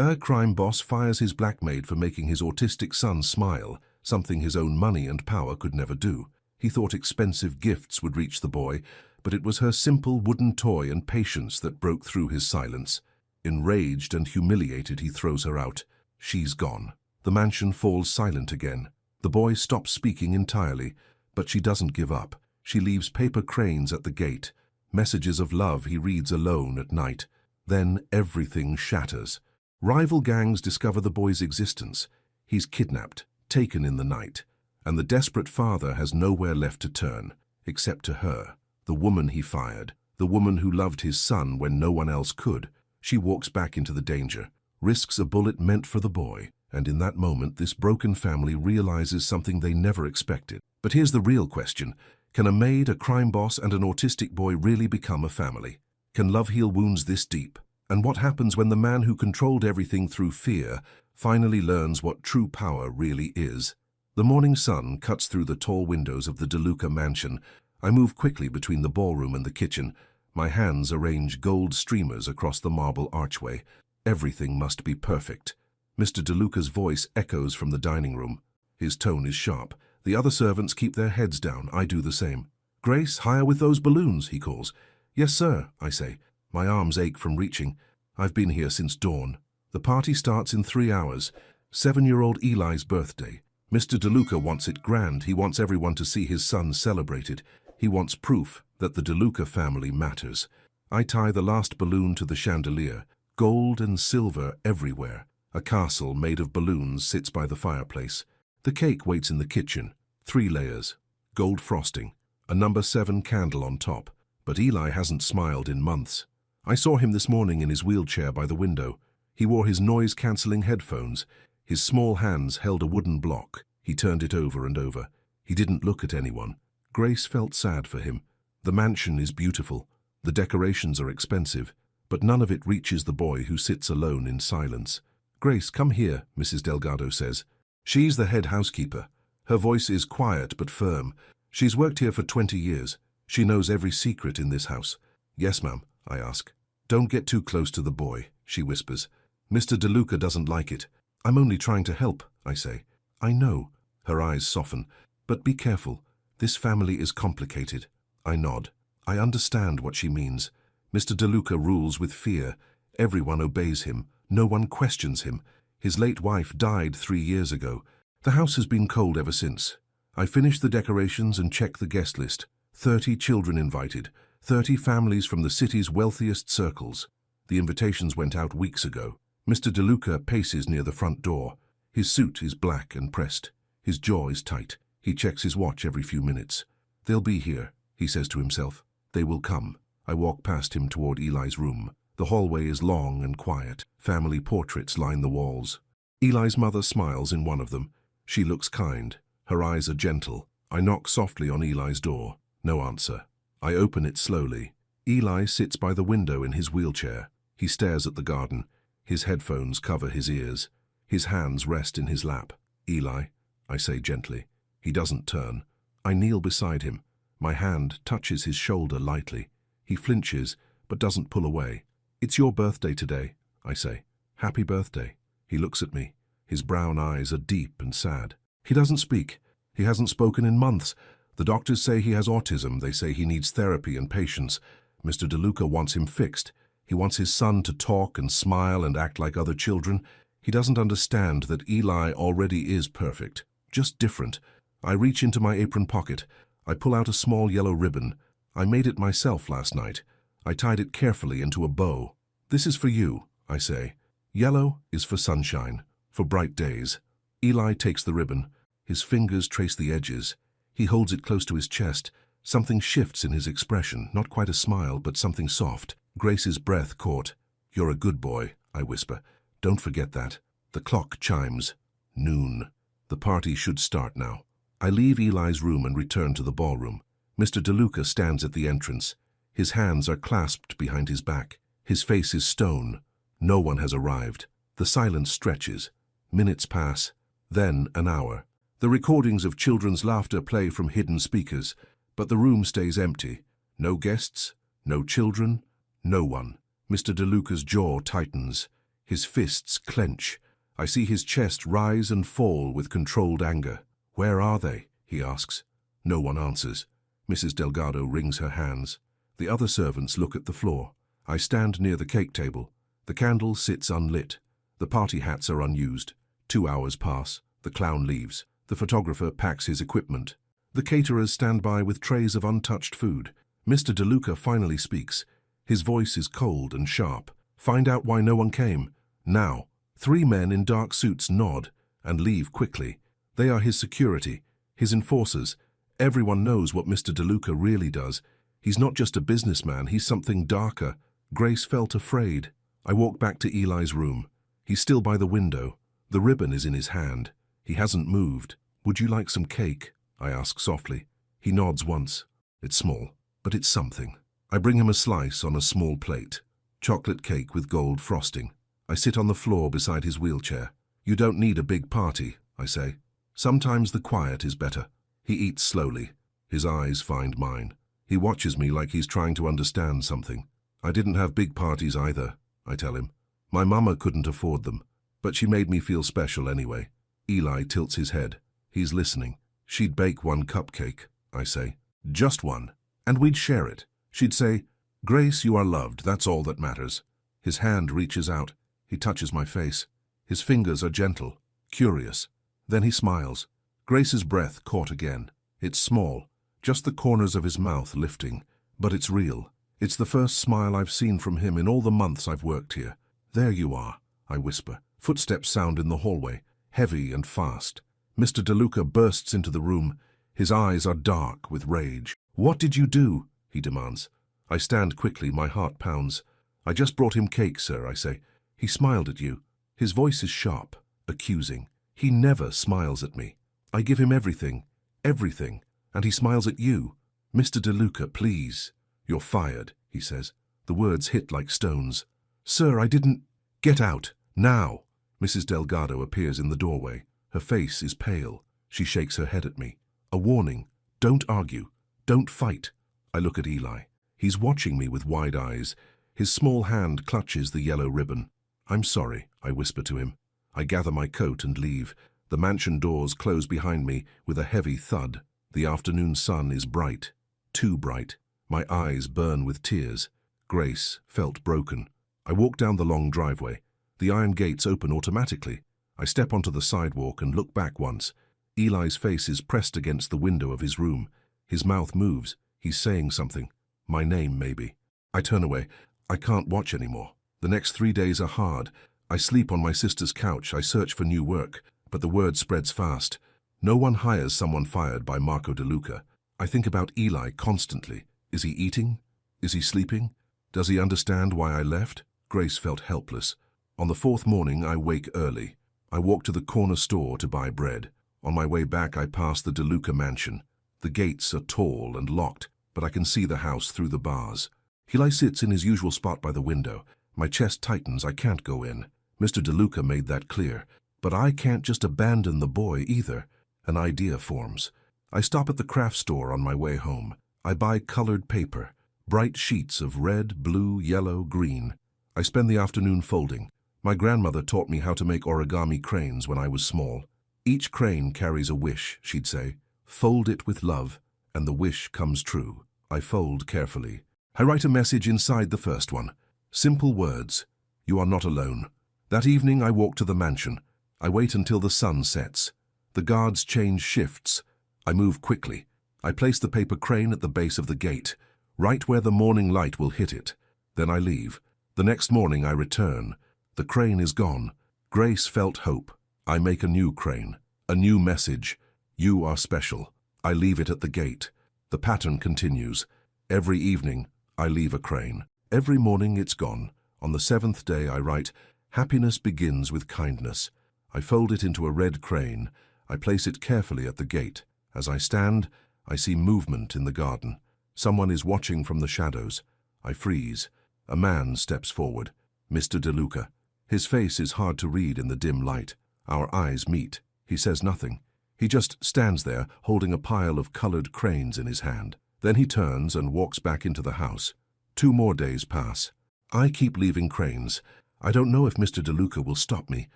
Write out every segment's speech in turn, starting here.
A crime boss fires his black maid for making his autistic son smile, something his own money and power could never do. He thought expensive gifts would reach the boy, but it was her simple wooden toy and patience that broke through his silence. Enraged and humiliated, he throws her out. She's gone. The mansion falls silent again. The boy stops speaking entirely, but she doesn't give up. She leaves paper cranes at the gate. Messages of love he reads alone at night. Then everything shatters. Rival gangs discover the boy's existence. He's kidnapped, taken in the night, and the desperate father has nowhere left to turn, except to her, the woman he fired, the woman who loved his son when no one else could. She walks back into the danger, risks a bullet meant for the boy, and in that moment this broken family realizes something they never expected. But here's the real question. Can a maid, a crime boss, and an autistic boy really become a family? Can love heal wounds this deep? And what happens when the man who controlled everything through fear finally learns what true power really is? The morning sun cuts through the tall windows of the DeLuca mansion. I move quickly between the ballroom and the kitchen. My hands arrange gold streamers across the marble archway. Everything must be perfect. Mr. DeLuca's voice echoes from the dining room. His tone is sharp. The other servants keep their heads down. I do the same. "Grace, higher with those balloons," he calls. "Yes, sir," I say. My arms ache from reaching. I've been here since dawn. The party starts in 3 hours. 7-year-old Eli's birthday. Mr. DeLuca wants it grand. He wants everyone to see his son celebrated. He wants proof that the DeLuca family matters. I tie the last balloon to the chandelier. Gold and silver everywhere. A castle made of balloons sits by the fireplace. The cake waits in the kitchen. 3 layers. Gold frosting. A number 7 candle on top. But Eli hasn't smiled in months. I saw him this morning in his wheelchair by the window. He wore his noise-cancelling headphones. His small hands held a wooden block. He turned it over and over. He didn't look at anyone. Grace felt sad for him. The mansion is beautiful. The decorations are expensive, but none of it reaches the boy who sits alone in silence. "Grace, come here," Mrs. Delgado says. She's the head housekeeper. Her voice is quiet but firm. She's worked here for 20 years. She knows every secret in this house. "Yes, ma'am," I ask. "Don't get too close to the boy," she whispers. "Mr. DeLuca doesn't like it." "I'm only trying to help," I say. "I know." Her eyes soften. "But be careful. This family is complicated." I nod. I understand what she means. Mr. DeLuca rules with fear. Everyone obeys him. No one questions him. His late wife died 3 years ago. The house has been cold ever since. I finish the decorations and check the guest list. 30 children invited. 30 families from the city's wealthiest circles. The invitations went out weeks ago. Mr. DeLuca paces near the front door. His suit is black and pressed. His jaw is tight. He checks his watch every few minutes. "They'll be here," he says to himself. "They will come." I walk past him toward Eli's room. The hallway is long and quiet. Family portraits line the walls. Eli's mother smiles in one of them. She looks kind. Her eyes are gentle. I knock softly on Eli's door. No answer. I open it slowly. Eli sits by the window in his wheelchair. He stares at the garden. His headphones cover his ears. His hands rest in his lap. "Eli," I say gently. He doesn't turn. I kneel beside him. My hand touches his shoulder lightly. He flinches, but doesn't pull away. "It's your birthday today," I say. "Happy birthday." He looks at me. His brown eyes are deep and sad. He doesn't speak. He hasn't spoken in months. The doctors say he has autism. They say he needs therapy and patience. Mr. DeLuca wants him fixed. He wants his son to talk and smile and act like other children. He doesn't understand that Eli already is perfect, just different. I reach into my apron pocket. I pull out a small yellow ribbon. I made it myself last night. I tied it carefully into a bow. "This is for you," I say. Yellow is for sunshine, for bright days. Eli takes the ribbon. His fingers trace the edges. He holds it close to his chest. Something shifts in his expression, not quite a smile, but something soft. Grace's breath caught. "You're a good boy," I whisper. "Don't forget that." The clock chimes. Noon. The party should start now. I leave Eli's room and return to the ballroom. Mr. DeLuca stands at the entrance. His hands are clasped behind his back. His face is stone. No one has arrived. The silence stretches. Minutes pass. Then an hour. The recordings of children's laughter play from hidden speakers, but the room stays empty. No guests, no children, no one. Mr. DeLuca's jaw tightens. His fists clench. I see his chest rise and fall with controlled anger. "Where are they?" he asks. No one answers. Mrs. Delgado wrings her hands. The other servants look at the floor. I stand near the cake table. The candle sits unlit. The party hats are unused. 2 hours pass. The clown leaves. The photographer packs his equipment. The caterers stand by with trays of untouched food. Mr. DeLuca finally speaks. His voice is cold and sharp. "Find out why no one came. Now." 3 men in dark suits nod and leave quickly. They are his security, his enforcers. Everyone knows what Mr. DeLuca really does. He's not just a businessman, he's something darker. Grace felt afraid. I walk back to Eli's room. He's still by the window. The ribbon is in his hand. He hasn't moved. "Would you like some cake?" I ask softly. He nods once. It's small, but it's something. I bring him a slice on a small plate. Chocolate cake with gold frosting. I sit on the floor beside his wheelchair. "You don't need a big party," I say. "Sometimes the quiet is better." He eats slowly. His eyes find mine. He watches me like he's trying to understand something. "I didn't have big parties either," I tell him. "My mama couldn't afford them, but she made me feel special anyway." Eli tilts his head. He's listening. "She'd bake 1 cupcake," I say. "Just one. And we'd share it. She'd say, 'Grace, you are loved, that's all that matters.'" His hand reaches out. He touches my face. His fingers are gentle, curious. Then he smiles. Grace's breath caught again. It's small, just the corners of his mouth lifting, but it's real. It's the first smile I've seen from him in all the months I've worked here. "There you are," I whisper. Footsteps sound in the hallway, heavy and fast. Mr. DeLuca bursts into the room. His eyes are dark with rage. "What did you do?" he demands. I stand quickly, my heart pounds. "I just brought him cake, sir," I say. "He smiled at you." His voice is sharp, accusing. He never smiles at me. I give him everything, and he smiles at you. "Mr. DeLuca, please." "You're fired," he says. The words hit like stones. "Sir, I didn't—" "Get out, now!" Mrs. Delgado appears in the doorway. Her face is pale. She shakes her head at me. A warning. Don't argue. Don't fight. I look at Eli. He's watching me with wide eyes. His small hand clutches the yellow ribbon. "I'm sorry," I whisper to him. I gather my coat and leave. The mansion doors close behind me with a heavy thud. The afternoon sun is bright. Too bright. My eyes burn with tears. Grace felt broken. I walk down the long driveway. The iron gates open automatically. I step onto the sidewalk and look back once. Eli's face is pressed against the window of his room. His mouth moves. He's saying something. My name, maybe. I turn away. I can't watch anymore. The next 3 days are hard. I sleep on my sister's couch. I search for new work. But the word spreads fast. No one hires someone fired by Marco DeLuca. I think about Eli constantly. Is he eating? Is he sleeping? Does he understand why I left? Grace felt helpless. On the 4th morning, I wake early. I walk to the corner store to buy bread. On my way back, I pass the DeLuca mansion. The gates are tall and locked, but I can see the house through the bars. Eli sits in his usual spot by the window. My chest tightens. I can't go in. Mr. DeLuca made that clear. But I can't just abandon the boy either. An idea forms. I stop at the craft store on my way home. I buy colored paper, bright sheets of red, blue, yellow, green. I spend the afternoon folding. My grandmother taught me how to make origami cranes when I was small. Each crane carries a wish, she'd say. Fold it with love, and the wish comes true. I fold carefully. I write a message inside the first one. Simple words. You are not alone. That evening I walk to the mansion. I wait until the sun sets. The guards change shifts. I move quickly. I place the paper crane at the base of the gate, right where the morning light will hit it. Then I leave. The next morning I return. The crane is gone. Grace felt hope. I make a new crane, a new message. You are special. I leave it at the gate. The pattern continues. Every evening, I leave a crane. Every morning, it's gone. On the 7th day, I write, "Happiness begins with kindness." I fold it into a red crane. I place it carefully at the gate. As I stand, I see movement in the garden. Someone is watching from the shadows. I freeze. A man steps forward. Mr. DeLuca. His face is hard to read in the dim light. Our eyes meet. He says nothing. He just stands there, holding a pile of colored cranes in his hand. Then he turns and walks back into the house. 2 more days pass. I keep leaving cranes. I don't know if Mr. DeLuca will stop me.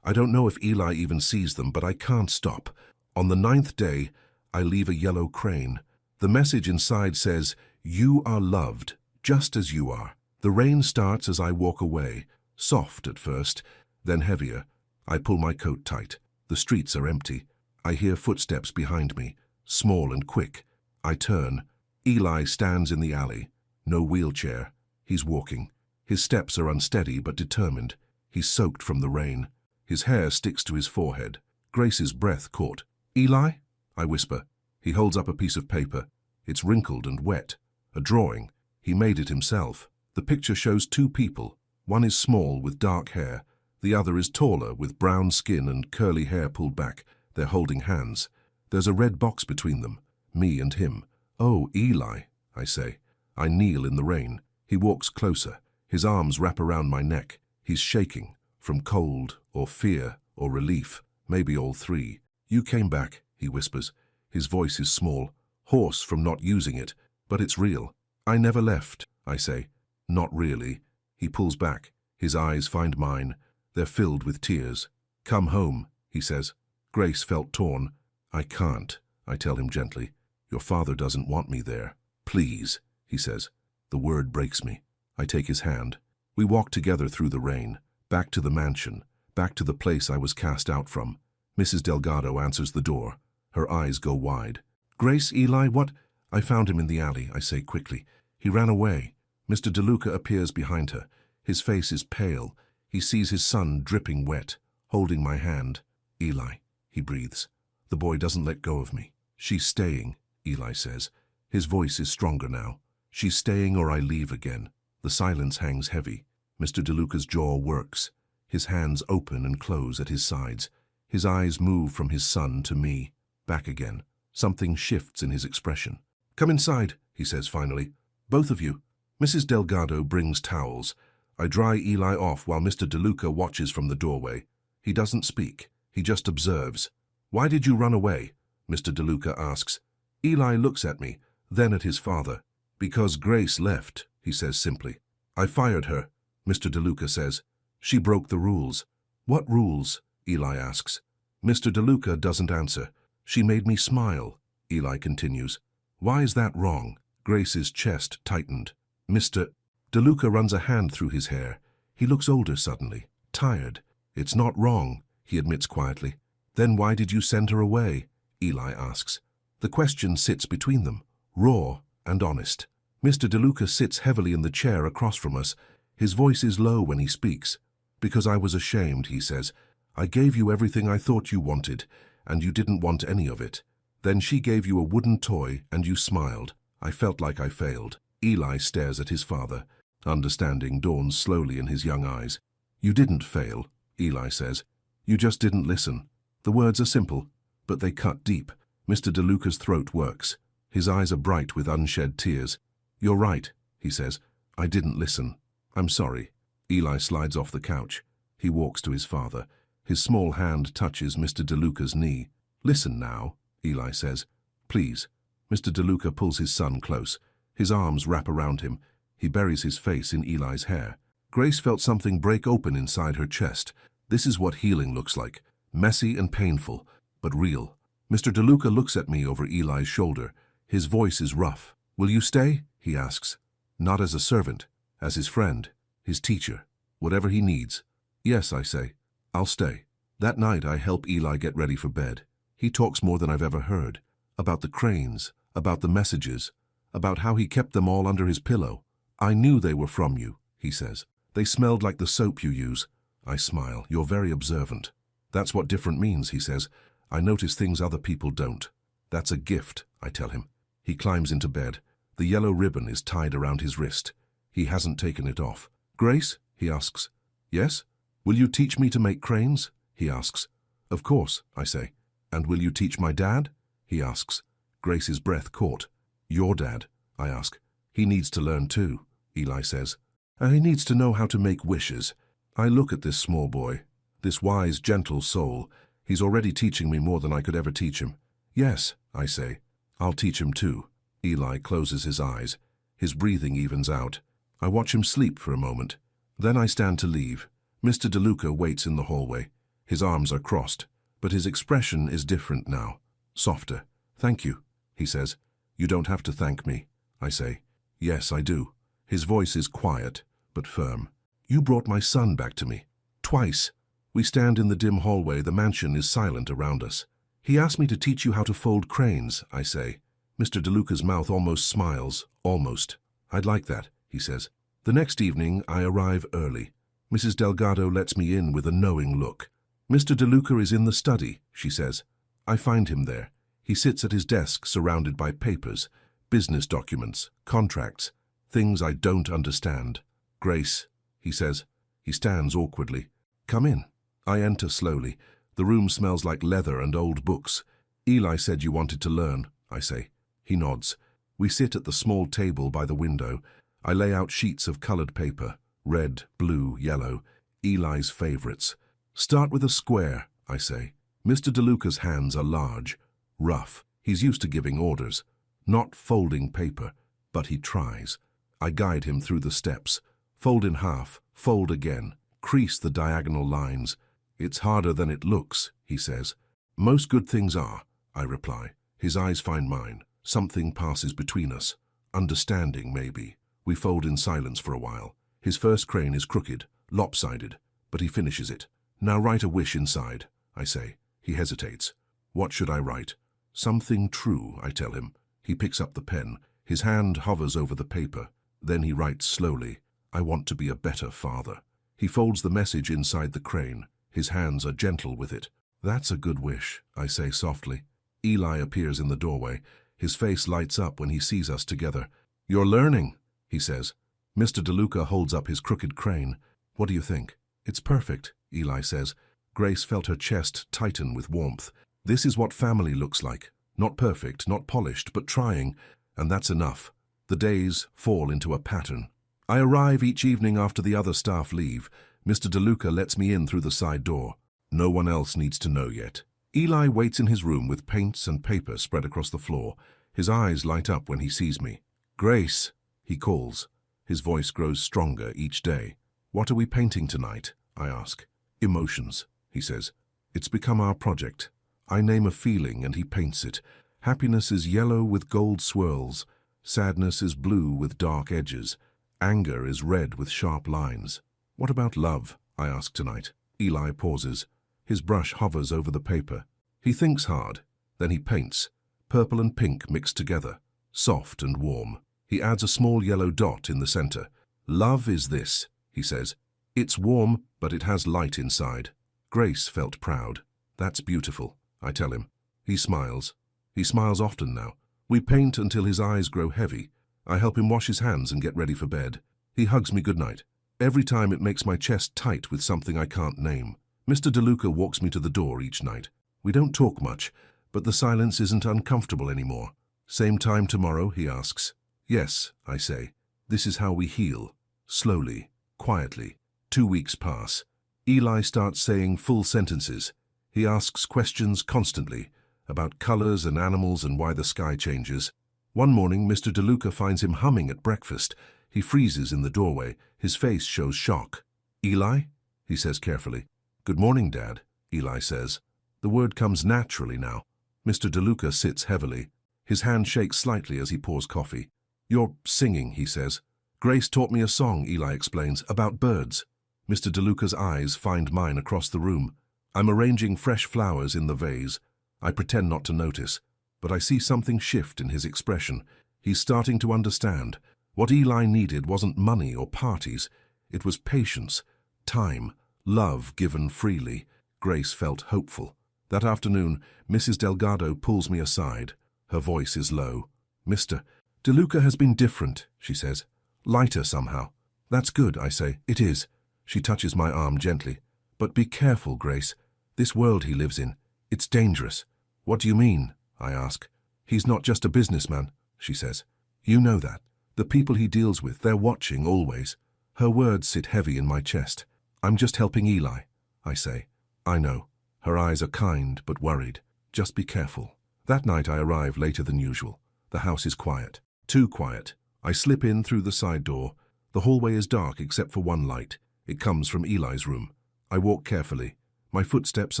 I don't know if Eli even sees them, but I can't stop. On the 9th day, I leave a yellow crane. The message inside says, "You are loved, just as you are." The rain starts as I walk away, soft at first, then heavier. I pull my coat tight. The streets are empty. I hear footsteps behind me, small and quick. I turn. Eli stands in the alley. No wheelchair. He's walking. His steps are unsteady but determined. He's soaked from the rain. His hair sticks to his forehead. Grace's breath caught. "Eli?" I whisper. He holds up a piece of paper. It's wrinkled and wet. A drawing. He made it himself. The picture shows two people. One is small with dark hair. The other is taller with brown skin and curly hair pulled back. They're holding hands. There's a red box between them. Me and him. "Oh, Eli," I say. I kneel in the rain. He walks closer. His arms wrap around my neck. He's shaking, from cold or fear or relief, maybe all three. "You came back," he whispers. His voice is small, hoarse from not using it, but it's real. "I never left," I say. "Not really." He pulls back. His eyes find mine. They're filled with tears. "Come home," he says. Grace felt torn. "I can't," I tell him gently. "Your father doesn't want me there." "Please," he says. The word breaks me. I take his hand. We walk together through the rain, back to the mansion, back to the place I was cast out from. Mrs. Delgado answers the door. Her eyes go wide. "Grace, Eli, what?" "I found him in the alley," I say quickly. "He ran away." Mr. DeLuca appears behind her. His face is pale. He sees his son dripping wet, holding my hand. "Eli," he breathes. "The boy doesn't let go of me." "She's staying," Eli says. His voice is stronger now. "She's staying or I leave again." The silence hangs heavy. Mr. DeLuca's jaw works. His hands open and close at his sides. His eyes move from his son to me, back again. Something shifts in his expression. "Come inside," he says finally. "Both of you." Mrs. Delgado brings towels. I dry Eli off while Mr. DeLuca watches from the doorway. He doesn't speak. He just observes. "Why did you run away?" Mr. DeLuca asks. Eli looks at me, then at his father. "Because Grace left," he says simply. "I fired her," Mr. DeLuca says. "She broke the rules." "What rules?" Eli asks. Mr. DeLuca doesn't answer. "She made me smile," Eli continues. "Why is that wrong?" Grace's chest tightened. Mr. DeLuca runs a hand through his hair. He looks older suddenly, tired. "It's not wrong," he admits quietly. "Then why did you send her away?" Eli asks. The question sits between them, raw and honest. Mr. DeLuca sits heavily in the chair across from us. His voice is low when he speaks. "Because I was ashamed," he says. "I gave you everything I thought you wanted, and you didn't want any of it. Then she gave you a wooden toy, and you smiled. I felt like I failed." Eli stares at his father. Understanding dawns slowly in his young eyes. "You didn't fail," Eli says. "You just didn't listen." The words are simple, but they cut deep. Mr. DeLuca's throat works. His eyes are bright with unshed tears. "You're right," he says. "I didn't listen. I'm sorry." Eli slides off the couch. He walks to his father. His small hand touches Mr. DeLuca's knee. "Listen now," Eli says. "Please." Mr. DeLuca pulls his son close. His arms wrap around him. He buries his face in Eli's hair. Grace felt something break open inside her chest. This is what healing looks like. Messy and painful, but real. Mr. DeLuca looks at me over Eli's shoulder. His voice is rough. "Will you stay?" he asks. "Not as a servant, as his friend, his teacher, whatever he needs." "Yes," I say. "I'll stay." That night I help Eli get ready for bed. He talks more than I've ever heard. About the cranes, about the messages, about how he kept them all under his pillow. "I knew they were from you," he says. "They smelled like the soap you use." I smile. "You're very observant." "That's what different means," he says. "I notice things other people don't." "That's a gift," I tell him. He climbs into bed. The yellow ribbon is tied around his wrist. He hasn't taken it off. "Grace?" he asks. "Yes?" "Will you teach me to make cranes?" he asks. "Of course," I say. "And will you teach my dad?" he asks. Grace's breath caught. "Your dad?" I ask. "He needs to learn too," Eli says. "He needs to know how to make wishes." I look at this small boy, this wise, gentle soul. He's already teaching me more than I could ever teach him. "Yes," I say. "I'll teach him too." Eli closes his eyes. His breathing evens out. I watch him sleep for a moment. Then I stand to leave. Mr. DeLuca waits in the hallway. His arms are crossed, but his expression is different now, softer. "Thank you," he says. "You don't have to thank me," I say. "Yes, I do." His voice is quiet, but firm. "You brought my son back to me. Twice." We stand in the dim hallway. The mansion is silent around us. "He asked me to teach you how to fold cranes," I say. Mr. DeLuca's mouth almost smiles. "Almost. I'd like that," he says. The next evening, I arrive early. Mrs. Delgado lets me in with a knowing look. "Mr. DeLuca is in the study," she says. I find him there. He sits at his desk surrounded by papers, business documents, contracts, things I don't understand. "Grace," he says. He stands awkwardly. "Come in." I enter slowly. The room smells like leather and old books. "Eli said you wanted to learn," I say. He nods. We sit at the small table by the window. I lay out sheets of colored paper, red, blue, yellow, Eli's favorites. "Start with a square," I say. Mr. DeLuca's hands are large, rough. He's used to giving orders, not folding paper, but he tries. I guide him through the steps. Fold in half, fold again, crease the diagonal lines. "It's harder than it looks," he says. "Most good things are," I reply. His eyes find mine. Something passes between us. Understanding, maybe. We fold in silence for a while. His first crane is crooked, lopsided, but he finishes it. "Now write a wish inside," I say. He hesitates. "What should I write?" "Something true," I tell him. He picks up the pen. His hand hovers over the paper. Then he writes slowly, "I want to be a better father." He folds the message inside the crane. His hands are gentle with it. "That's a good wish," I say softly. Eli appears in the doorway. His face lights up when he sees us together. "You're learning," he says. Mr. DeLuca holds up his crooked crane. "What do you think?" "It's perfect," Eli says. Grace felt her chest tighten with warmth. This is what family looks like. Not perfect, not polished, but trying, and that's enough. The days fall into a pattern. I arrive each evening after the other staff leave. Mr. DeLuca lets me in through the side door. No one else needs to know yet. Eli waits in his room with paints and paper spread across the floor. His eyes light up when he sees me. "Grace," he calls. His voice grows stronger each day. "What are we painting tonight?" I ask. "Emotions," he says. "It's become our project. I name a feeling and he paints it. Happiness is yellow with gold swirls. Sadness is blue with dark edges. Anger is red with sharp lines." "What about love?" I ask tonight. Eli pauses. His brush hovers over the paper. He thinks hard. Then he paints. Purple and pink mixed together. Soft and warm. He adds a small yellow dot in the center. "Love is this," he says. "It's warm, but it has light inside." Grace felt proud. "That's beautiful," I tell him. He smiles. He smiles often now. We paint until his eyes grow heavy. I help him wash his hands and get ready for bed. He hugs me goodnight. Every time it makes my chest tight with something I can't name. Mr. DeLuca walks me to the door each night. We don't talk much, but the silence isn't uncomfortable anymore. "Same time tomorrow?" he asks. "Yes," I say. This is how we heal. Slowly, quietly. 2 weeks pass. Eli starts saying full sentences. He asks questions constantly about colors and animals and why the sky changes. One morning, Mr. DeLuca finds him humming at breakfast. He freezes in the doorway. His face shows shock. "Eli?" he says carefully. "Good morning, Dad," Eli says. The word comes naturally now. Mr. DeLuca sits heavily. His hand shakes slightly as he pours coffee. "You're singing," he says. "Grace taught me a song," Eli explains, "about birds." Mr. DeLuca's eyes find mine across the room. I'm arranging fresh flowers in the vase. I pretend not to notice, but I see something shift in his expression. He's starting to understand. What Eli needed wasn't money or parties. It was patience, time, love given freely. Grace felt hopeful. That afternoon, Mrs. Delgado pulls me aside. Her voice is low. "Mr. DeLuca has been different," she says. "Lighter somehow." "That's good," I say. "It is." She touches my arm gently. "But be careful, Grace. This world he lives in, it's dangerous." "What do you mean?" I ask. "He's not just a businessman," she says. "You know that. The people he deals with, they're watching always." Her words sit heavy in my chest. "I'm just helping Eli," I say. "I know." Her eyes are kind but worried. "Just be careful." That night I arrive later than usual. The house is quiet. Too quiet. I slip in through the side door. The hallway is dark except for one light. It comes from Eli's room. I walk carefully. My footsteps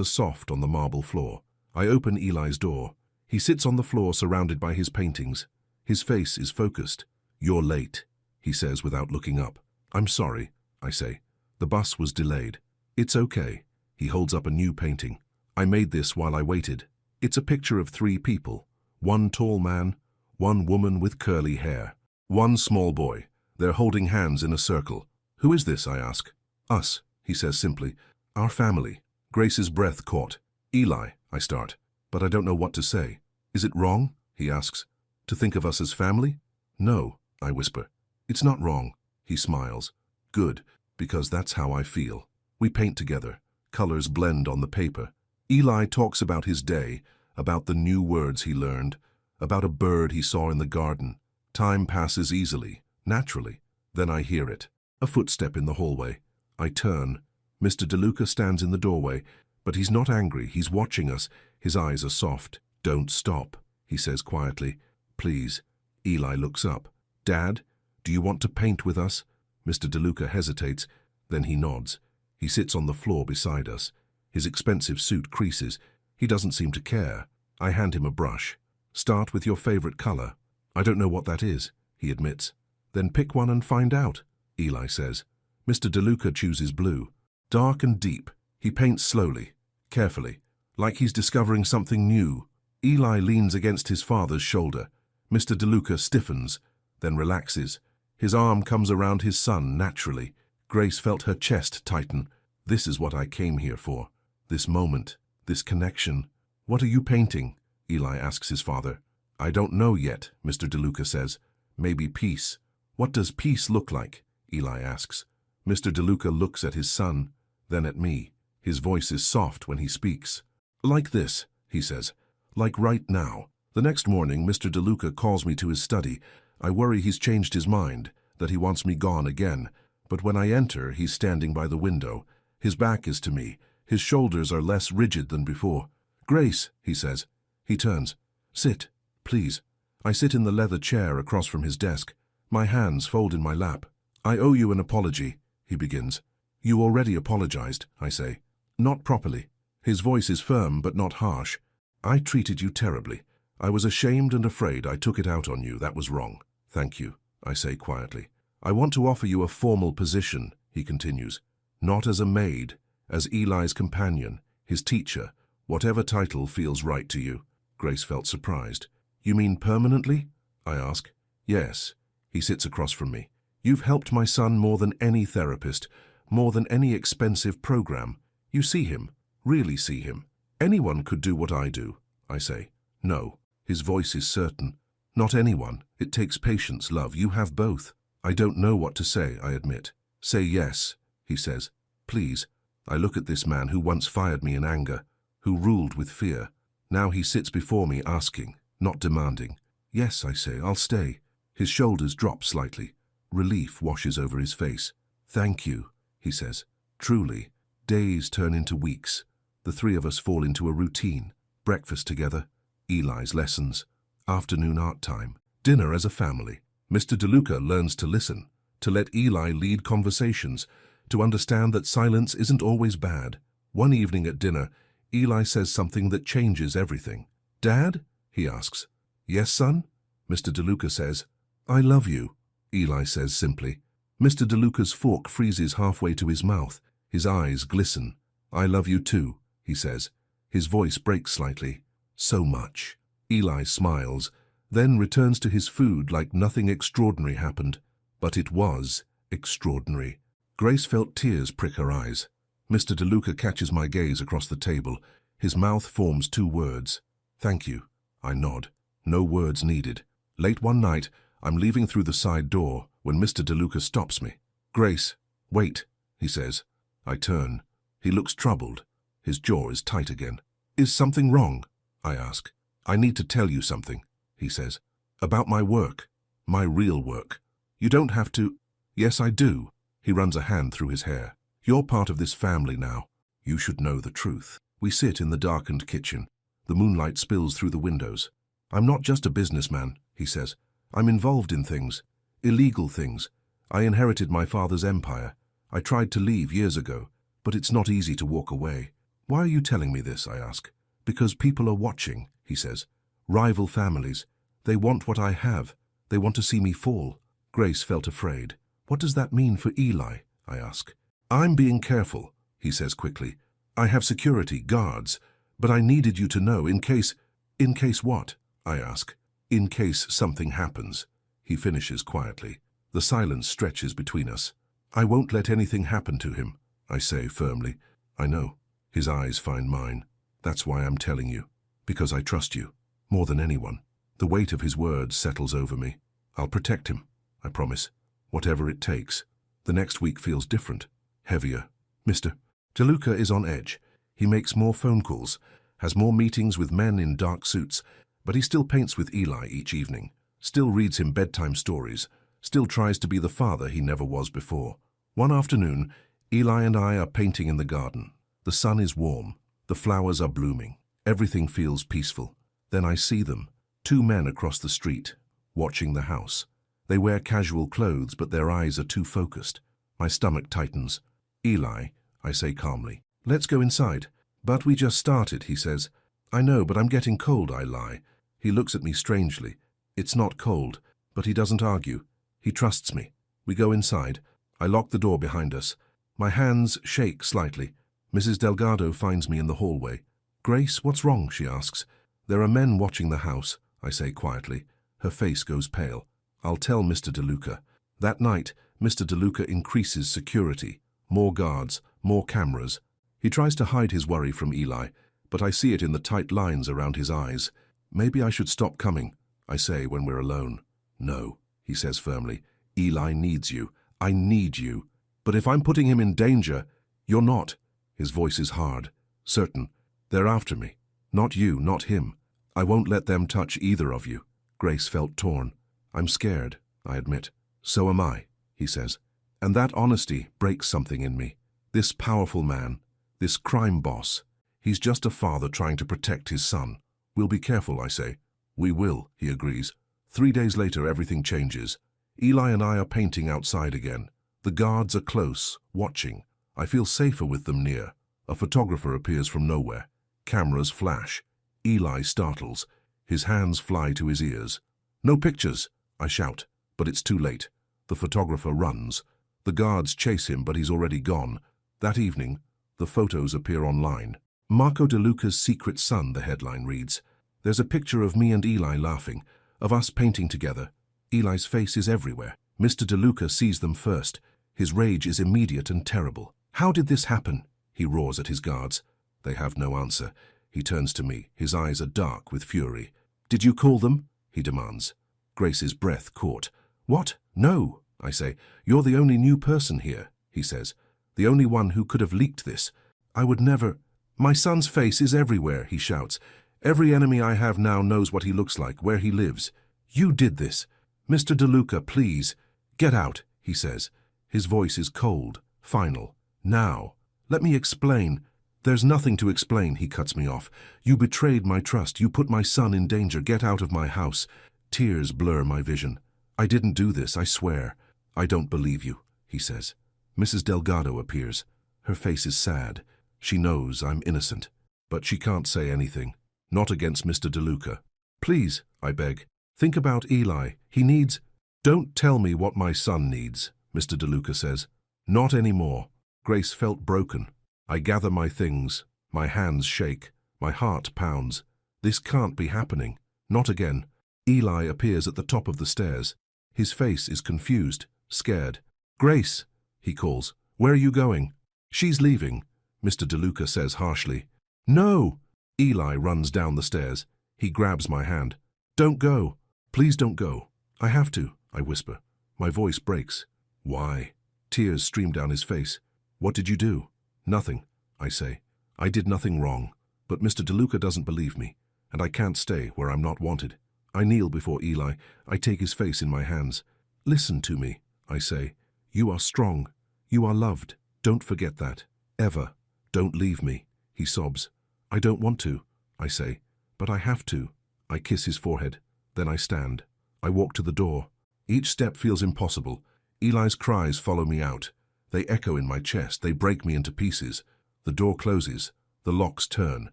are soft on the marble floor. I open Eli's door. He sits on the floor surrounded by his paintings. His face is focused. "You're late," he says without looking up. "I'm sorry," I say. "The bus was delayed." "It's okay." He holds up a new painting. "I made this while I waited." It's a picture of 3 people. 1 tall man, 1 woman with curly hair, 1 small boy. They're holding hands in a circle. "Who is this?" I ask. "Us," he says simply. "Our family." Grace's breath caught. "Eli," I start, but I don't know what to say. "Is it wrong?" he asks. "To think of us as family?" "No," I whisper. "It's not wrong." He smiles. "Good, because that's how I feel." We paint together. Colors blend on the paper. Eli talks about his day, about the new words he learned, about a bird he saw in the garden. Time passes easily, naturally. Then I hear it. A footstep in the hallway. I turn. Mr. DeLuca stands in the doorway, but he's not angry. He's watching us. His eyes are soft. "Don't stop," he says quietly. "Please." Eli looks up. "Dad, do you want to paint with us?" Mr. DeLuca hesitates. Then he nods. He sits on the floor beside us. His expensive suit creases. He doesn't seem to care. I hand him a brush. "Start with your favorite color." "I don't know what that is," he admits. "Then pick one and find out," Eli says. Mr. DeLuca chooses blue. Dark and deep. He paints slowly, carefully, like he's discovering something new. Eli leans against his father's shoulder. Mr. DeLuca stiffens, then relaxes. His arm comes around his son naturally. Grace felt her chest tighten. This is what I came here for. This moment, this connection. "What are you painting?" Eli asks his father. "I don't know yet," Mr. DeLuca says. "Maybe peace." "What does peace look like?" Eli asks. Mr. DeLuca looks at his son, then at me. His voice is soft when he speaks. "Like this," he says. "Like right now." The next morning, Mr. DeLuca calls me to his study. I worry he's changed his mind, that he wants me gone again. But when I enter, he's standing by the window. His back is to me. His shoulders are less rigid than before. "Grace," he says. He turns. "Sit, please." I sit in the leather chair across from his desk. My hands fold in my lap. "I owe you an apology," he begins. "You already apologized," I say. "Not properly." His voice is firm but not harsh. "I treated you terribly. I was ashamed and afraid I took it out on you. That was wrong." "Thank you," I say quietly. "I want to offer you a formal position," he continues. "Not as a maid, as Eli's companion, his teacher, whatever title feels right to you." Grace felt surprised. "You mean permanently?" I ask. "Yes." He sits across from me. "You've helped my son more than any therapist, more than any expensive program. You see him, really see him. Anyone could do what I do," I say. "No." His voice is certain. "Not anyone. It takes patience, love. You have both." I don't know what to say, I admit. "Say yes," he says. "Please." I look at this man who once fired me in anger, who ruled with fear. Now he sits before me asking, not demanding. "Yes," I say, "I'll stay." His shoulders drop slightly. Relief washes over his face. "Thank you," he says. Truly, days turn into weeks. The 3 of us fall into a routine. Breakfast together, Eli's lessons, afternoon art time, dinner as a family. Mr. DeLuca learns to listen, to let Eli lead conversations, to understand that silence isn't always bad. One evening at dinner, Eli says something that changes everything. "Dad?" he asks. "Yes, son?" Mr. DeLuca says. "I love you," Eli says simply. Mr. DeLuca's fork freezes halfway to his mouth. His eyes glisten. "I love you too," he says. His voice breaks slightly. "So much." Eli smiles, then returns to his food like nothing extraordinary happened. But it was extraordinary. Grace felt tears prick her eyes. Mr. DeLuca catches my gaze across the table. His mouth forms 2 words. "Thank you." I nod. No words needed. Late one night, I'm leaving through the side door when Mr. DeLuca stops me. "Grace, wait," he says. I turn. He looks troubled. His jaw is tight again. "Is something wrong?" I ask. "I need to tell you something," he says. "About my work. My real work. You don't have to—" "Yes, I do." He runs a hand through his hair. "You're part of this family now. You should know the truth." We sit in the darkened kitchen. The moonlight spills through the windows. "I'm not just a businessman," he says. "I'm involved in things. Illegal things. I inherited my father's empire. I tried to leave years ago, but it's not easy to walk away. Why are you telling me this, I ask. Because people are watching, he says. Rival families. They want what I have. They want to see me fall. Grace felt afraid. What does that mean for Eli? I ask. I'm being careful, he says quickly. I have security, guards, but I needed you to know in case... In case what? I ask. In case something happens. He finishes quietly. The silence stretches between us. I won't let anything happen to him, I say firmly. I know. His eyes find mine. That's why I'm telling you. Because I trust you. More than anyone. The weight of his words settles over me. I'll protect him, I promise. Whatever it takes. The next week feels different. Heavier. Mr. DeLuca is on edge. He makes more phone calls, has more meetings with men in dark suits, but he still paints with Eli each evening, still reads him bedtime stories, still tries to be the father he never was before. One afternoon, Eli and I are painting in the garden. The sun is warm. The flowers are blooming. Everything feels peaceful. Then I see them, 2 men across the street, watching the house. They wear casual clothes, but their eyes are too focused. My stomach tightens. Eli, I say calmly, let's go inside. But we just started, he says. I know, but I'm getting cold, I lie. He looks at me strangely. It's not cold, but he doesn't argue. He trusts me. We go inside. I lock the door behind us. My hands shake slightly. Mrs. Delgado finds me in the hallway. Grace, what's wrong? She asks. There are men watching the house, I say quietly. Her face goes pale. I'll tell Mr. DeLuca. That night, Mr. DeLuca increases security. More guards, more cameras. He tries to hide his worry from Eli, but I see it in the tight lines around his eyes. Maybe I should stop coming, I say when we're alone. No, he says firmly. Eli needs you. I need you. But if I'm putting him in danger, you're not. His voice is hard, certain. They're after me. Not you, not him. I won't let them touch either of you. Grace felt torn. I'm scared, I admit. So am I, he says. And that honesty breaks something in me. This powerful man, this crime boss, he's just a father trying to protect his son. We'll be careful, I say. We will, he agrees. 3 days later, everything changes. Eli and I are painting outside again. The guards are close, watching. I feel safer with them near. A photographer appears from nowhere. Cameras flash. Eli startles. His hands fly to his ears. No pictures, I shout, but it's too late. The photographer runs. The guards chase him, but he's already gone. That evening, the photos appear online. Marco DeLuca's secret son, the headline reads. There's a picture of me and Eli laughing, of us painting together. Eli's face is everywhere. Mr. DeLuca sees them first. His rage is immediate and terrible. How did this happen? He roars at his guards. They have no answer. He turns to me. His eyes are dark with fury. Did you call them? He demands. Grace's breath caught. What? No, I say. You're the only new person here, he says. The only one who could have leaked this. I would never... My son's face is everywhere, he shouts. Every enemy I have now knows what he looks like, where he lives. You did this. Mr. DeLuca, please. Get out, he says. His voice is cold, final. Now, let me explain. There's nothing to explain, he cuts me off. You betrayed my trust. You put my son in danger. Get out of my house. Tears blur my vision. I didn't do this, I swear. I don't believe you, he says. Mrs. Delgado appears. Her face is sad. She knows I'm innocent, but she can't say anything. Not against Mr. DeLuca. Please, I beg. Think about Eli. He needs... Don't tell me what my son needs, Mr. DeLuca says. Not anymore. Grace felt broken. I gather my things. My hands shake. My heart pounds. This can't be happening. Not again. Eli appears at the top of the stairs. His face is confused, scared. Grace, he calls. Where are you going? She's leaving, Mr. DeLuca says harshly. No! Eli runs down the stairs. He grabs my hand. Don't go. Please don't go. I have to, I whisper. My voice breaks. Why? Tears stream down his face. What did you do? Nothing, I say. I did nothing wrong. But Mr. DeLuca doesn't believe me, and I can't stay where I'm not wanted. I kneel before Eli. I take his face in my hands. Listen to me, I say. You are strong. You are loved. Don't forget that. Ever. Don't leave me. He sobs. I don't want to, I say. But I have to. I kiss his forehead. Then I stand. I walk to the door. Each step feels impossible. Eli's cries follow me out. They echo in my chest. They break me into pieces. The door closes. The locks turn.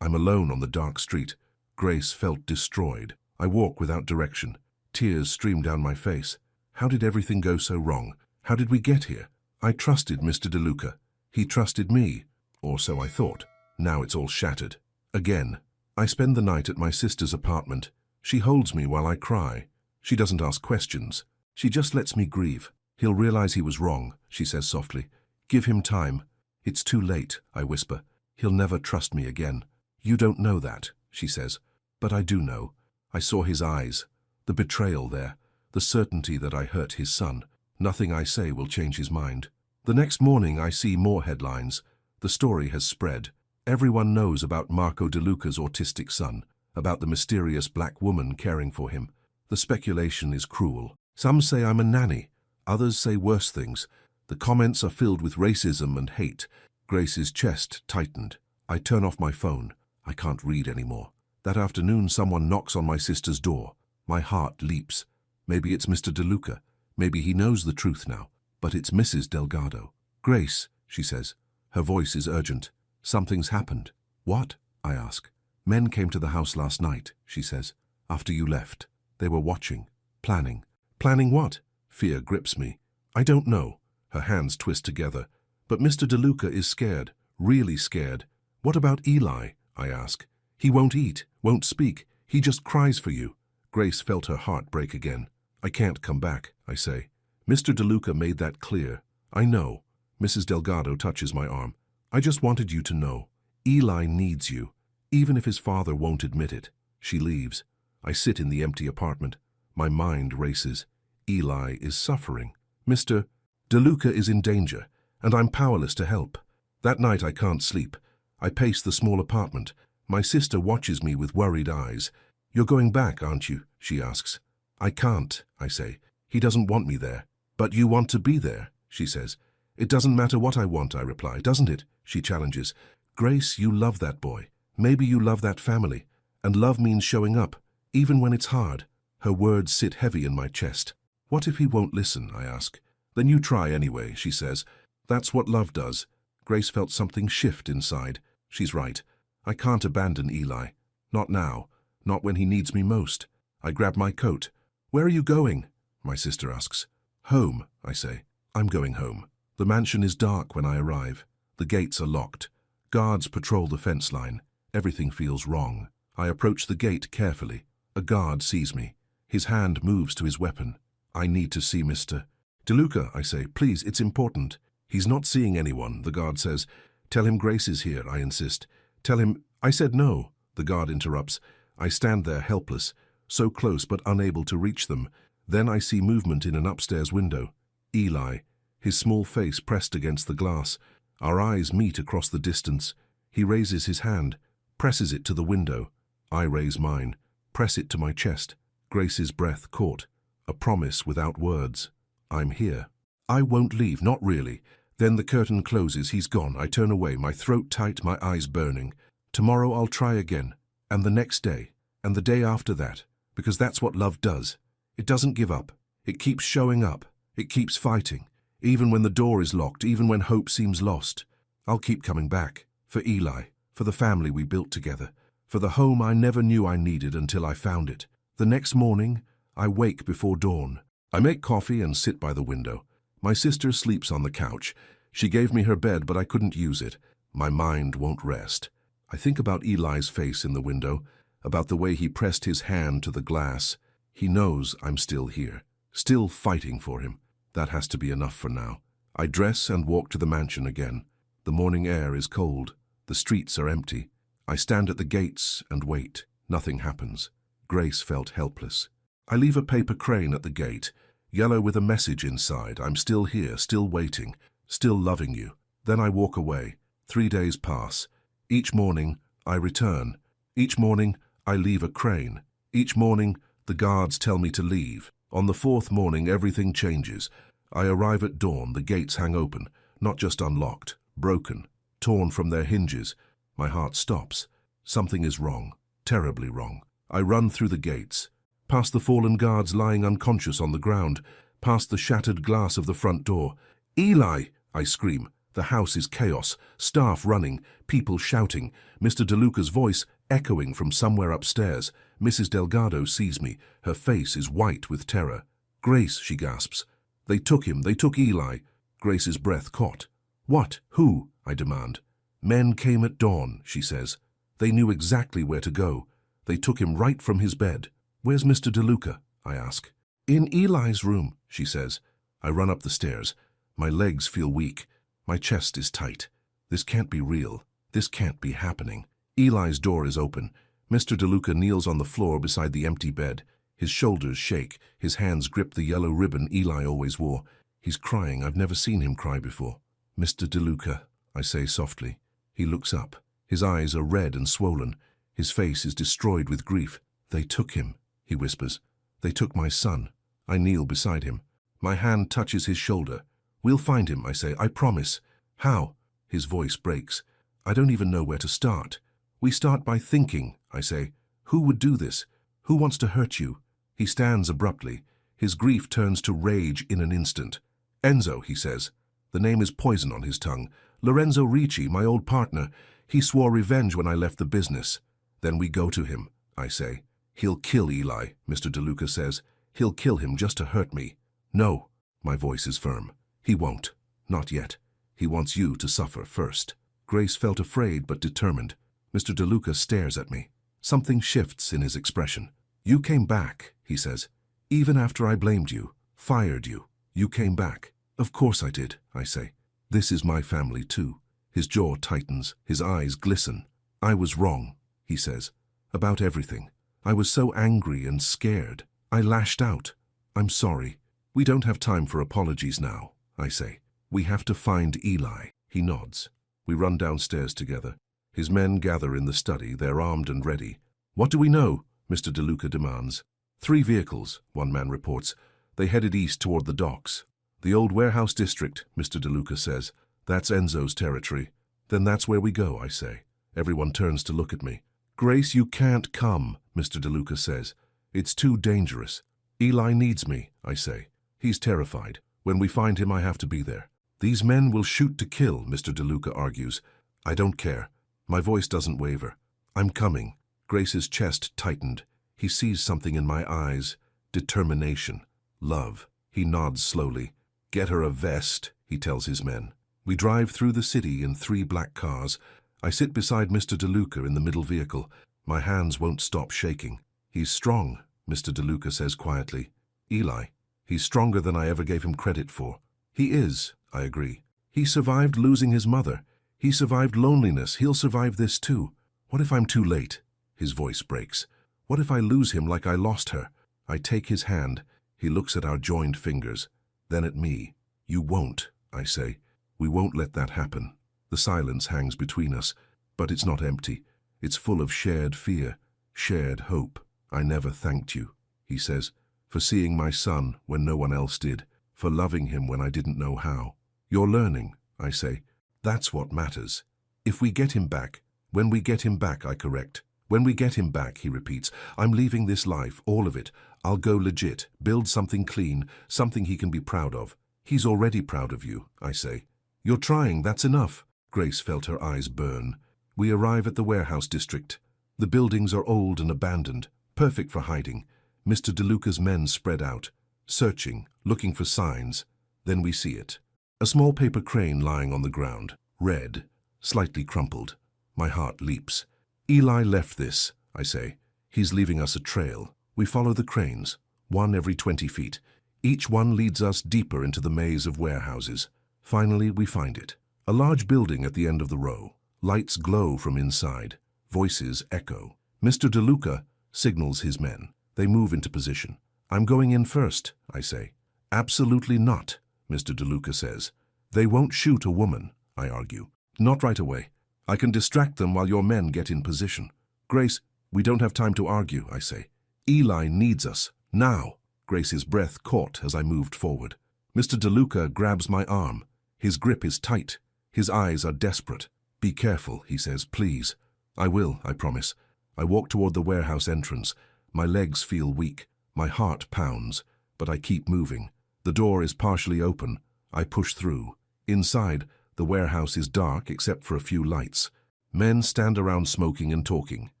I'm alone on the dark street. Grace felt destroyed. I walk without direction. Tears stream down my face. How did everything go so wrong? How did we get here? I trusted Mr. DeLuca. He trusted me. Or so I thought. Now it's all shattered. Again. I spend the night at my sister's apartment. She holds me while I cry. She doesn't ask questions. She just lets me grieve. He'll realize he was wrong, she says softly. Give him time. It's too late, I whisper. He'll never trust me again. You don't know that, she says. But I do know. I saw his eyes. The betrayal there. The certainty that I hurt his son. Nothing I say will change his mind. The next morning I see more headlines. The story has spread. Everyone knows about Marco DeLuca's autistic son, about the mysterious black woman caring for him. The speculation is cruel. Some say I'm a nanny. Others say worse things. The comments are filled with racism and hate. Grace's chest tightened. I turn off my phone. I can't read anymore. That afternoon someone knocks on my sister's door. My heart leaps. Maybe it's Mr. DeLuca. Maybe he knows the truth now. But it's Mrs. Delgado. Grace, she says. Her voice is urgent. Something's happened. What? I ask. Men came to the house last night, she says. After you left. They were watching. Planning. Planning what? Fear grips me. I don't know. Her hands twist together. But Mr. DeLuca is scared. Really scared. What about Eli? I ask. He won't eat, won't speak. He just cries for you. Grace felt her heart break again. I can't come back, I say. Mr. DeLuca made that clear. I know. Mrs. Delgado touches my arm. I just wanted you to know. Eli needs you, even if his father won't admit it. She leaves. I sit in the empty apartment. My mind races. Eli is suffering. Mr. DeLuca is in danger, and I'm powerless to help. That night I can't sleep. I pace the small apartment. My sister watches me with worried eyes. You're going back, aren't you? She asks. I can't, I say. He doesn't want me there. But you want to be there, she says. It doesn't matter what I want, I reply, doesn't it? She challenges. Grace, you love that boy. Maybe you love that family. And love means showing up, even when it's hard. Her words sit heavy in my chest. What if he won't listen, I ask. Then you try anyway, she says. That's what love does. Grace felt something shift inside. She's right. I can't abandon Eli. Not now. Not when he needs me most. I grab my coat. Where are you going? My sister asks. Home, I say. I'm going home. The mansion is dark when I arrive. The gates are locked. Guards patrol the fence line. Everything feels wrong. I approach the gate carefully. A guard sees me. His hand moves to his weapon. I need to see Mr. DeLuca, I say. Please, it's important. He's not seeing anyone, the guard says. Tell him Grace is here, I insist. Tell him... I said no, the guard interrupts. I stand there helpless, so close but unable to reach them. Then I see movement in an upstairs window. Eli, his small face pressed against the glass. Our eyes meet across the distance. He raises his hand, presses it to the window. I raise mine, press it to my chest. Grace's breath caught. A promise without words. I'm here. I won't leave, not really. Then the curtain closes, he's gone. I turn away, my throat tight, my eyes burning. Tomorrow I'll try again. And the next day. And the day after that. Because that's what love does. It doesn't give up. It keeps showing up. It keeps fighting. Even when the door is locked, even when hope seems lost. I'll keep coming back. For Eli. For the family we built together. For the home I never knew I needed until I found it. The next morning, I wake before dawn. I make coffee and sit by the window. My sister sleeps on the couch. She gave me her bed, but I couldn't use it. My mind won't rest. I think about Eli's face in the window, about the way he pressed his hand to the glass. He knows I'm still here, still fighting for him. That has to be enough for now. I dress and walk to the mansion again. The morning air is cold. The streets are empty. I stand at the gates and wait. Nothing happens. Grace felt helpless. I leave a paper crane at the gate, yellow with a message inside. I'm still here, still waiting, still loving you. Then I walk away. 3 days pass. Each morning, I return. Each morning, I leave a crane. Each morning, the guards tell me to leave. On the 4th morning, everything changes. I arrive at dawn. The gates hang open, not just unlocked, broken, torn from their hinges. My heart stops. Something is wrong, terribly wrong. I run through the gates, past the fallen guards lying unconscious on the ground, past the shattered glass of the front door. Eli, I scream. The house is chaos, staff running, people shouting, Mr. DeLuca's voice echoing from somewhere upstairs. Mrs. Delgado sees me. Her face is white with terror. "Grace," she gasps. "They took him. They took Eli." Grace's breath caught. "What? Who?" I demand. "Men came at dawn," she says. "They knew exactly where to go. They took him right from his bed." "Where's Mr. DeLuca?" I ask. "In Eli's room," she says. I run up the stairs. My legs feel weak. My chest is tight. This can't be real. This can't be happening. Eli's door is open. Mr. DeLuca kneels on the floor beside the empty bed. His shoulders shake. His hands grip the yellow ribbon Eli always wore. He's crying. I've never seen him cry before. "Mr. DeLuca," I say softly. He looks up. His eyes are red and swollen. His face is destroyed with grief. "They took him," he whispers. "They took my son." I kneel beside him. My hand touches his shoulder. "We'll find him," I say. "I promise." "How?" His voice breaks. "I don't even know where to start." "We start by thinking," I say. "Who would do this? Who wants to hurt you?" He stands abruptly. His grief turns to rage in an instant. "Enzo," he says. The name is poison on his tongue. "Lorenzo Ricci, my old partner. He swore revenge when I left the business." "Then we go to him," I say. "He'll kill Eli," Mr. DeLuca says. "He'll kill him just to hurt me." "No." My voice is firm. "He won't. Not yet. He wants you to suffer first." Grace felt afraid but determined. Mr. DeLuca stares at me. Something shifts in his expression. "You came back," he says. "Even after I blamed you, fired you. You came back." "Of course I did," I say. "This is my family too." His jaw tightens. His eyes glisten. "I was wrong," he says. "About everything. I was so angry and scared. I lashed out. I'm sorry. We don't have time for apologies now," I say. "We have to find Eli." He nods. We run downstairs together. His men gather in the study. They're armed and ready. "What do we know?" Mr. DeLuca demands. "3 vehicles, one man reports. They headed east toward the docks." "The old warehouse district," Mr. DeLuca says. "That's Enzo's territory." "Then that's where we go," I say. Everyone turns to look at me. "Grace, you can't come," Mr. DeLuca says. "It's too dangerous." "Eli needs me," I say. "He's terrified. When we find him, I have to be there." "These men will shoot to kill," Mr. DeLuca argues. "I don't care." My voice doesn't waver. "I'm coming." Grace's chest tightened. He sees something in my eyes. Determination. Love. He nods slowly. "Get her a vest," he tells his men. We drive through the city in 3 black cars. I sit beside Mr. DeLuca in the middle vehicle. My hands won't stop shaking. "He's strong," Mr. DeLuca says quietly. "Eli, he's stronger than I ever gave him credit for." "He is," I agree. "He survived losing his mother. He survived loneliness. He'll survive this too." "What if I'm too late?" His voice breaks. "What if I lose him like I lost her?" I take his hand. He looks at our joined fingers, then at me. "You won't," I say. "We won't let that happen." The silence hangs between us, but it's not empty. It's full of shared fear, shared hope. "I never thanked you," he says, "for seeing my son when no one else did, for loving him when I didn't know how." "You're learning," I say. "That's what matters. If we get him back," "When we get him back," I correct. "When we get him back," he repeats. "I'm leaving this life, all of it. I'll go legit, build something clean, something he can be proud of." "He's already proud of you," I say. "You're trying, that's enough." Grace felt her eyes burn. We arrive at the warehouse district. The buildings are old and abandoned, perfect for hiding. Mr. DeLuca's men spread out, searching, looking for signs. Then we see it. A small paper crane lying on the ground, red, slightly crumpled. My heart leaps. "Eli left this," I say. "He's leaving us a trail." We follow the cranes, one every 20 feet. Each one leads us deeper into the maze of warehouses. Finally, we find it. A large building at the end of the row. Lights glow from inside. Voices echo. Mr. DeLuca signals his men. They move into position. "I'm going in first," I say. "Absolutely not," Mr. DeLuca says. "They won't shoot a woman," I argue. "Not right away. I can distract them while your men get in position." "Grace, we don't have time to argue," I say. "Eli needs us, now." Grace's breath caught as I moved forward. Mr. DeLuca grabs my arm. His grip is tight. His eyes are desperate. "Be careful," he says, "please." "I will," I promise. I walk toward the warehouse entrance. My legs feel weak. My heart pounds, but I keep moving. The door is partially open. I push through. Inside, the warehouse is dark except for a few lights. Men stand around smoking and talking.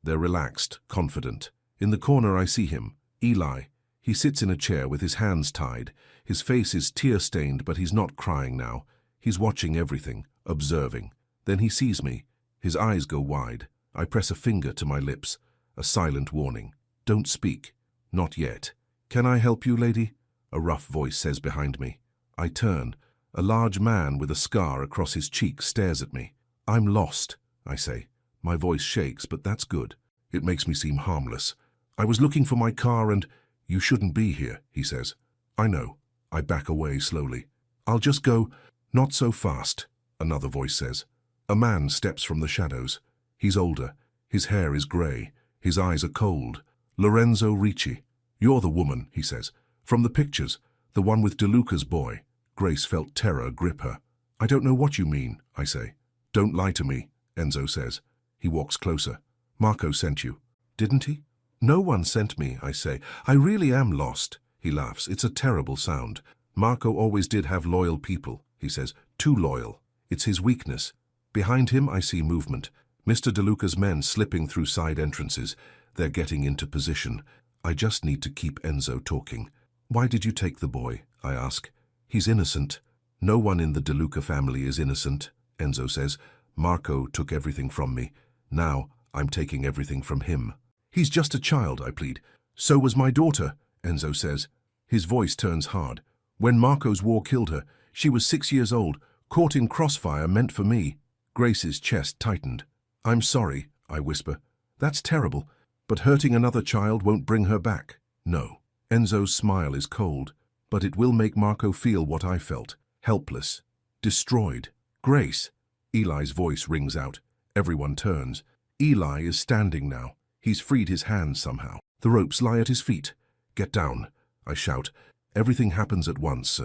They're relaxed, confident. In the corner I see him, Eli. He sits in a chair with his hands tied. His face is tear-stained, but he's not crying now. He's watching everything, observing. Then he sees me. His eyes go wide. I press a finger to my lips. A silent warning. Don't speak. Not yet. Can I help you, lady? A rough voice says behind me. I turn. A large man with a scar across his cheek stares at me. I'm lost, I say. My voice shakes, but that's good. It makes me seem harmless. I was looking for my car and... You shouldn't be here, he says. I know. I back away slowly. I'll just go... Not so fast, another voice says. A man steps from the shadows. He's older. His hair is grey. His eyes are cold. Lorenzo Ricci. You're the woman, he says. From the pictures, the one with DeLuca's boy. Grace felt terror grip her. I don't know what you mean, I say. Don't lie to me, Enzo says. He walks closer. Marco sent you. Didn't he? No one sent me, I say. I really am lost. He laughs. It's a terrible sound. Marco always did have loyal people, he says. Too loyal. It's his weakness. Behind him I see movement. Mr. DeLuca's men slipping through side entrances. They're getting into position. I just need to keep Enzo talking. Why did you take the boy? I ask. He's innocent. No one in the DeLuca family is innocent, Enzo says. Marco took everything from me. Now I'm taking everything from him. He's just a child, I plead. So was my daughter, Enzo says. His voice turns hard. When Marco's war killed her, she was 6 years old, caught in crossfire meant for me. Grace's chest tightened. I'm sorry, I whisper. That's terrible, but hurting another child won't bring her back. No. Enzo's smile is cold, but it will make Marco feel what I felt. Helpless. Destroyed. Grace. Eli's voice rings out. Everyone turns. Eli is standing now. He's freed his hands somehow. The ropes lie at his feet. Get down, I shout. Everything happens at once.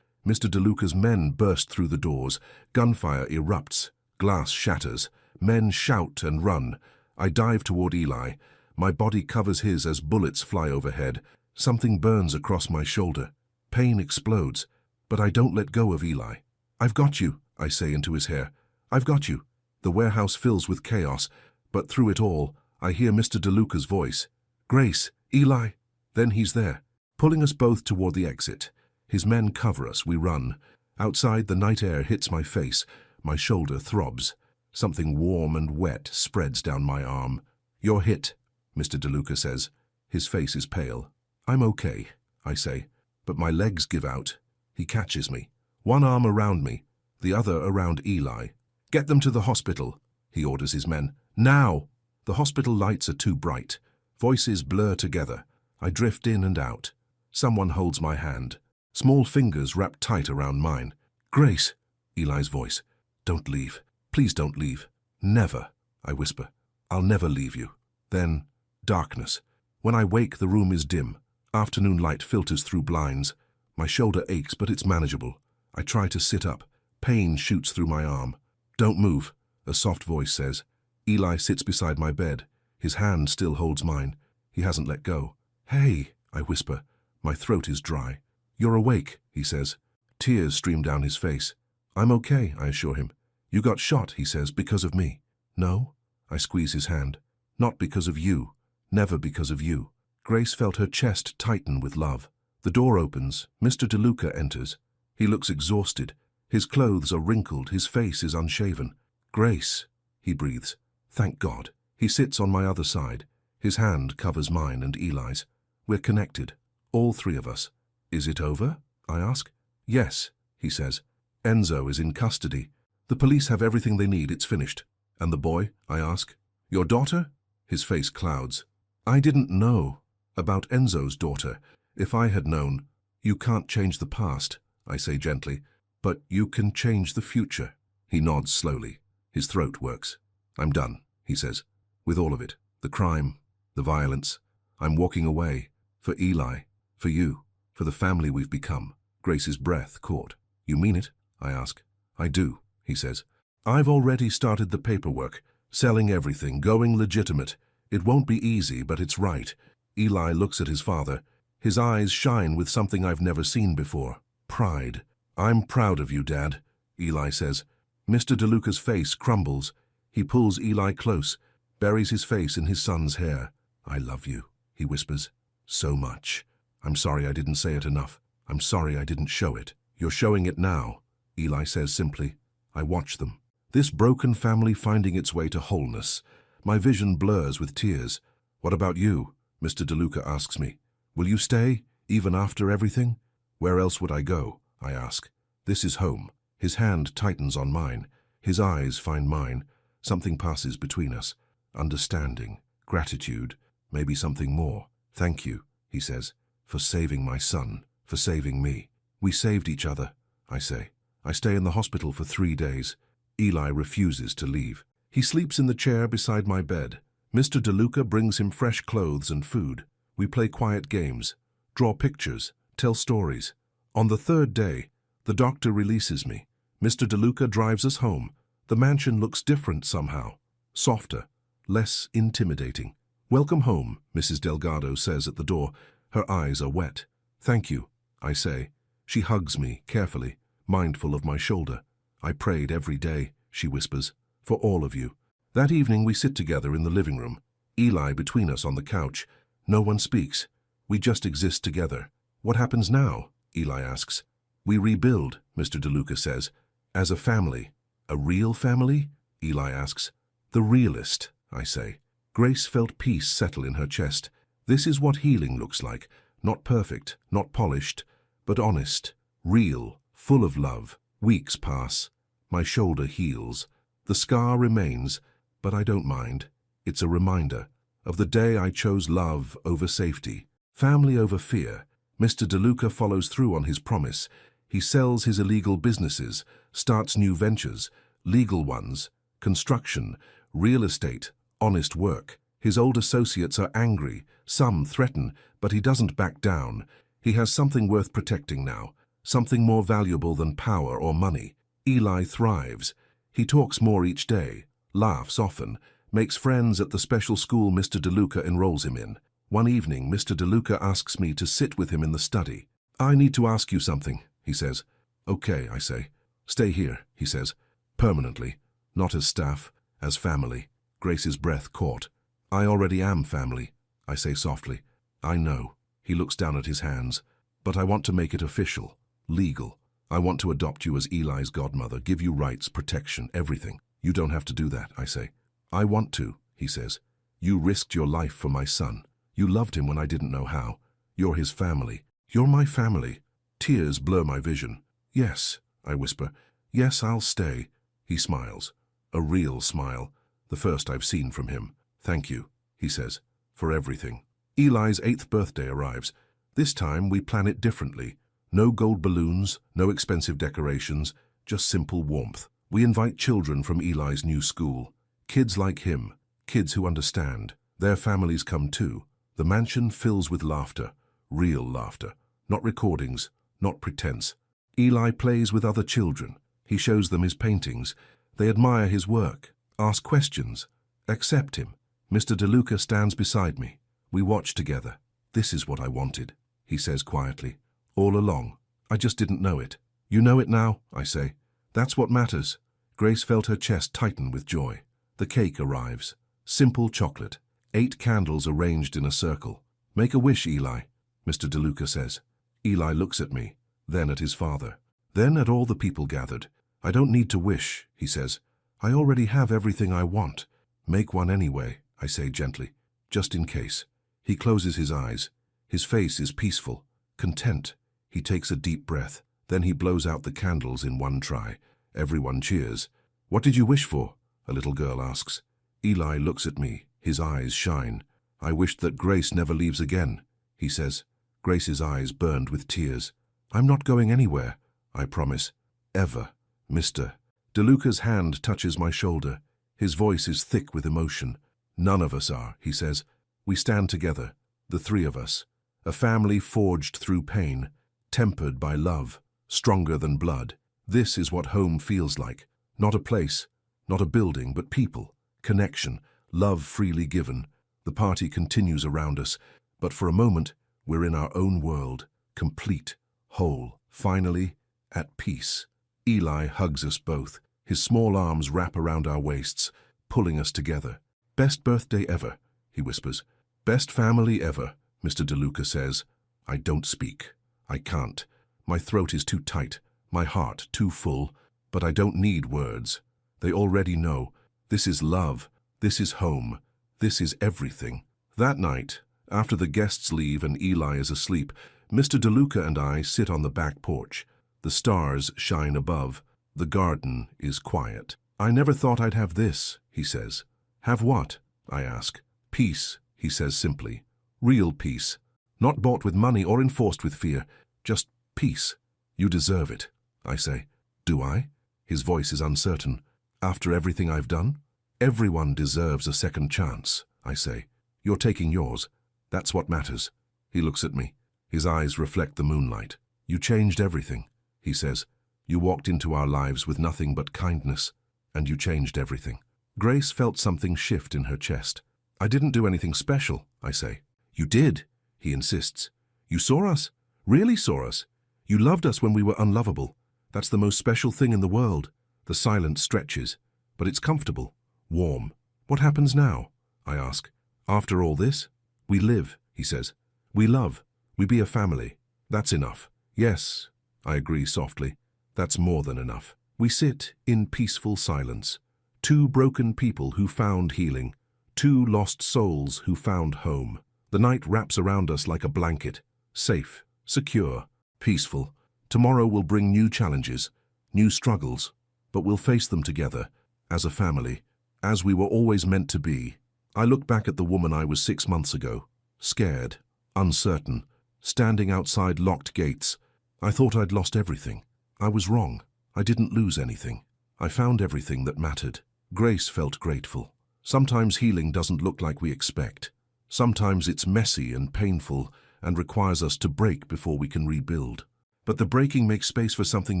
Mr. DeLuca's men burst through the doors. Gunfire erupts. Glass shatters. Men shout and run. I dive toward Eli. My body covers his as bullets fly overhead. Something burns across my shoulder. Pain explodes, but I don't let go of Eli. I've got you, I say into his hair. I've got you. The warehouse fills with chaos, but through it all, I hear Mr. DeLuca's voice. Grace, Eli. Then he's there, pulling us both toward the exit. His men cover us, we run. Outside, the night air hits my face. My shoulder throbs. Something warm and wet spreads down my arm. You're hit, Mr. DeLuca says. His face is pale. I'm okay, I say, but my legs give out. He catches me. One arm around me, the other around Eli. Get them to the hospital, he orders his men. Now! The hospital lights are too bright. Voices blur together. I drift in and out. Someone holds my hand. Small fingers wrap tight around mine. Grace, Eli's voice. Don't leave. Please don't leave. Never, I whisper. I'll never leave you. Then, darkness. When I wake, the room is dim. Afternoon light filters through blinds. My shoulder aches, but it's manageable. I try to sit up. Pain shoots through my arm. Don't move, a soft voice says. Eli sits beside my bed. His hand still holds mine. He hasn't let go. Hey, I whisper. My throat is dry. You're awake, he says. Tears stream down his face. I'm okay, I assure him. You got shot, he says, because of me. No? I squeeze his hand. Not because of you. Never because of you. Grace felt her chest tighten with love. The door opens. Mr. DeLuca enters. He looks exhausted. His clothes are wrinkled. His face is unshaven. Grace, he breathes. Thank God. He sits on my other side. His hand covers mine and Eli's. We're connected. All three of us. Is it over? I ask. Yes, he says. Enzo is in custody. The police have everything they need. It's finished. And the boy? I ask. Your daughter? His face clouds. I didn't know about Enzo's daughter. If I had known, you can't change the past, I say gently, but you can change the future. He nods slowly. His throat works. I'm done, he says, with all of it. The crime, the violence. I'm walking away. For Eli, for you, for the family we've become. Grace's breath caught. You mean it? I ask. I do, he says. I've already started the paperwork, selling everything, going legitimate. It won't be easy, but it's right. Eli looks at his father. His eyes shine with something I've never seen before. Pride. I'm proud of you, Dad. Eli says. Mr. DeLuca's face crumbles. He pulls Eli close, buries his face in his son's hair. I love you, he whispers. So much. I'm sorry I didn't say it enough. I'm sorry I didn't show it. You're showing it now, Eli says simply. I watch them. This broken family finding its way to wholeness. My vision blurs with tears. What about you? Mr. DeLuca asks me. Will you stay, even after everything? Where else would I go? I ask. This is home. His hand tightens on mine. His eyes find mine. Something passes between us. Understanding, gratitude, maybe something more. Thank you, he says, for saving my son, for saving me. We saved each other, I say. I stay in the hospital for 3 days. Eli refuses to leave. He sleeps in the chair beside my bed. Mr. DeLuca brings him fresh clothes and food. We play quiet games, draw pictures, tell stories. On the 3rd day, the doctor releases me. Mr. DeLuca drives us home. The mansion looks different somehow, softer, less intimidating. Welcome home, Mrs. Delgado says at the door. Her eyes are wet. Thank you, I say. She hugs me carefully, mindful of my shoulder. I prayed every day, she whispers, for all of you. That evening we sit together in the living room, Eli between us on the couch. No one speaks. We just exist together. What happens now? Eli asks. We rebuild, Mr. DeLuca says. As a family. A real family? Eli asks. The realist, I say. Grace felt peace settle in her chest. This is what healing looks like. Not perfect, not polished, but honest, real, full of love. Weeks pass. My shoulder heals. The scar remains, but I don't mind. It's a reminder of the day I chose love over safety, family over fear. Mr. DeLuca follows through on his promise. He sells his illegal businesses, starts new ventures, legal ones, construction, real estate, honest work. His old associates are angry, some threaten, but he doesn't back down. He has something worth protecting now, something more valuable than power or money. Eli thrives. He talks more each day, laughs often, makes friends at the special school Mr. DeLuca enrolls him in. One evening, Mr. DeLuca asks me to sit with him in the study. I need to ask you something, he says. Okay, I say. Stay here, he says, permanently, not as staff, as family. Grace's breath caught. I already am family, I say softly. I know. He looks down at his hands. But I want to make it official, legal. I want to adopt you as Eli's godmother, give you rights, protection, everything. You don't have to do that, I say. I want to, he says. You risked your life for my son. You loved him when I didn't know how. You're his family. You're my family. Tears blur my vision. Yes, I whisper. Yes, I'll stay. He smiles. A real smile. The first I've seen from him. Thank you, he says, for everything. Eli's 8th birthday arrives. This time we plan it differently. No gold balloons, no expensive decorations, just simple warmth. We invite children from Eli's new school. Kids like him, kids who understand. Their families come too. The mansion fills with laughter, real laughter. Not recordings, not pretense. Eli plays with other children. He shows them his paintings. They admire his work, ask questions, accept him. Mr. DeLuca stands beside me. We watch together. This is what I wanted, he says quietly. All along. I just didn't know it. You know it now, I say. That's what matters. Grace felt her chest tighten with joy. The cake arrives. Simple chocolate. 8 candles arranged in a circle. Make a wish, Eli, Mr. DeLuca says. Eli looks at me, then at his father, then at all the people gathered. I don't need to wish, he says. I already have everything I want. Make one anyway, I say gently, just in case. He closes his eyes. His face is peaceful, content. He takes a deep breath. Then he blows out the candles in one try. Everyone cheers. What did you wish for? A little girl asks. Eli looks at me. His eyes shine. I wished that Grace never leaves again, he says. Grace's eyes burned with tears. I'm not going anywhere, I promise. Ever, Mr. DeLuca's hand touches my shoulder. His voice is thick with emotion. None of us are, he says. We stand together, the 3 of us. A family forged through pain, tempered by love, stronger than blood. This is what home feels like. Not a place, not a building, but people, connection, love freely given. The party continues around us, but for a moment, we're in our own world, complete, whole, finally, at peace. Eli hugs us both. His small arms wrap around our waists, pulling us together. "Best birthday ever," he whispers. "Best family ever," Mr. DeLuca says. I don't speak. I can't. My throat is too tight, my heart too full, but I don't need words. They already know. This is love. This is home. This is everything. That night, after the guests leave and Eli is asleep, Mr. DeLuca and I sit on the back porch. The stars shine above. The garden is quiet. "I never thought I'd have this," he says. "Have what?" I ask. "Peace," he says simply. "Real peace. Not bought with money or enforced with fear. Just peace. You deserve it," I say. "Do I?" His voice is uncertain. "After everything I've done?" "Everyone deserves a second chance," I say. "You're taking yours. That's what matters." He looks at me. His eyes reflect the moonlight. "You changed everything," he says. "You walked into our lives with nothing but kindness, and you changed everything." Grace felt something shift in her chest. "I didn't do anything special," I say. "You did," he insists. "You saw us. Really saw us. You loved us when we were unlovable. That's the most special thing in the world." The silence stretches, but it's comfortable, warm. "What happens now?" I ask. "After all this?" "We live," he says. "We love. We be a family. That's enough." "Yes," I agree softly. "That's more than enough." We sit in peaceful silence. Two broken people who found healing. Two lost souls who found home. The night wraps around us like a blanket. Safe, secure, peaceful. Tomorrow will bring new challenges, new struggles, but we'll face them together, as a family, as we were always meant to be. I look back at the woman I was 6 months ago, scared, uncertain, standing outside locked gates. I thought I'd lost everything. I was wrong. I didn't lose anything. I found everything that mattered. Grace felt grateful. Sometimes healing doesn't look like we expect. Sometimes it's messy and painful and requires us to break before we can rebuild. But the breaking makes space for something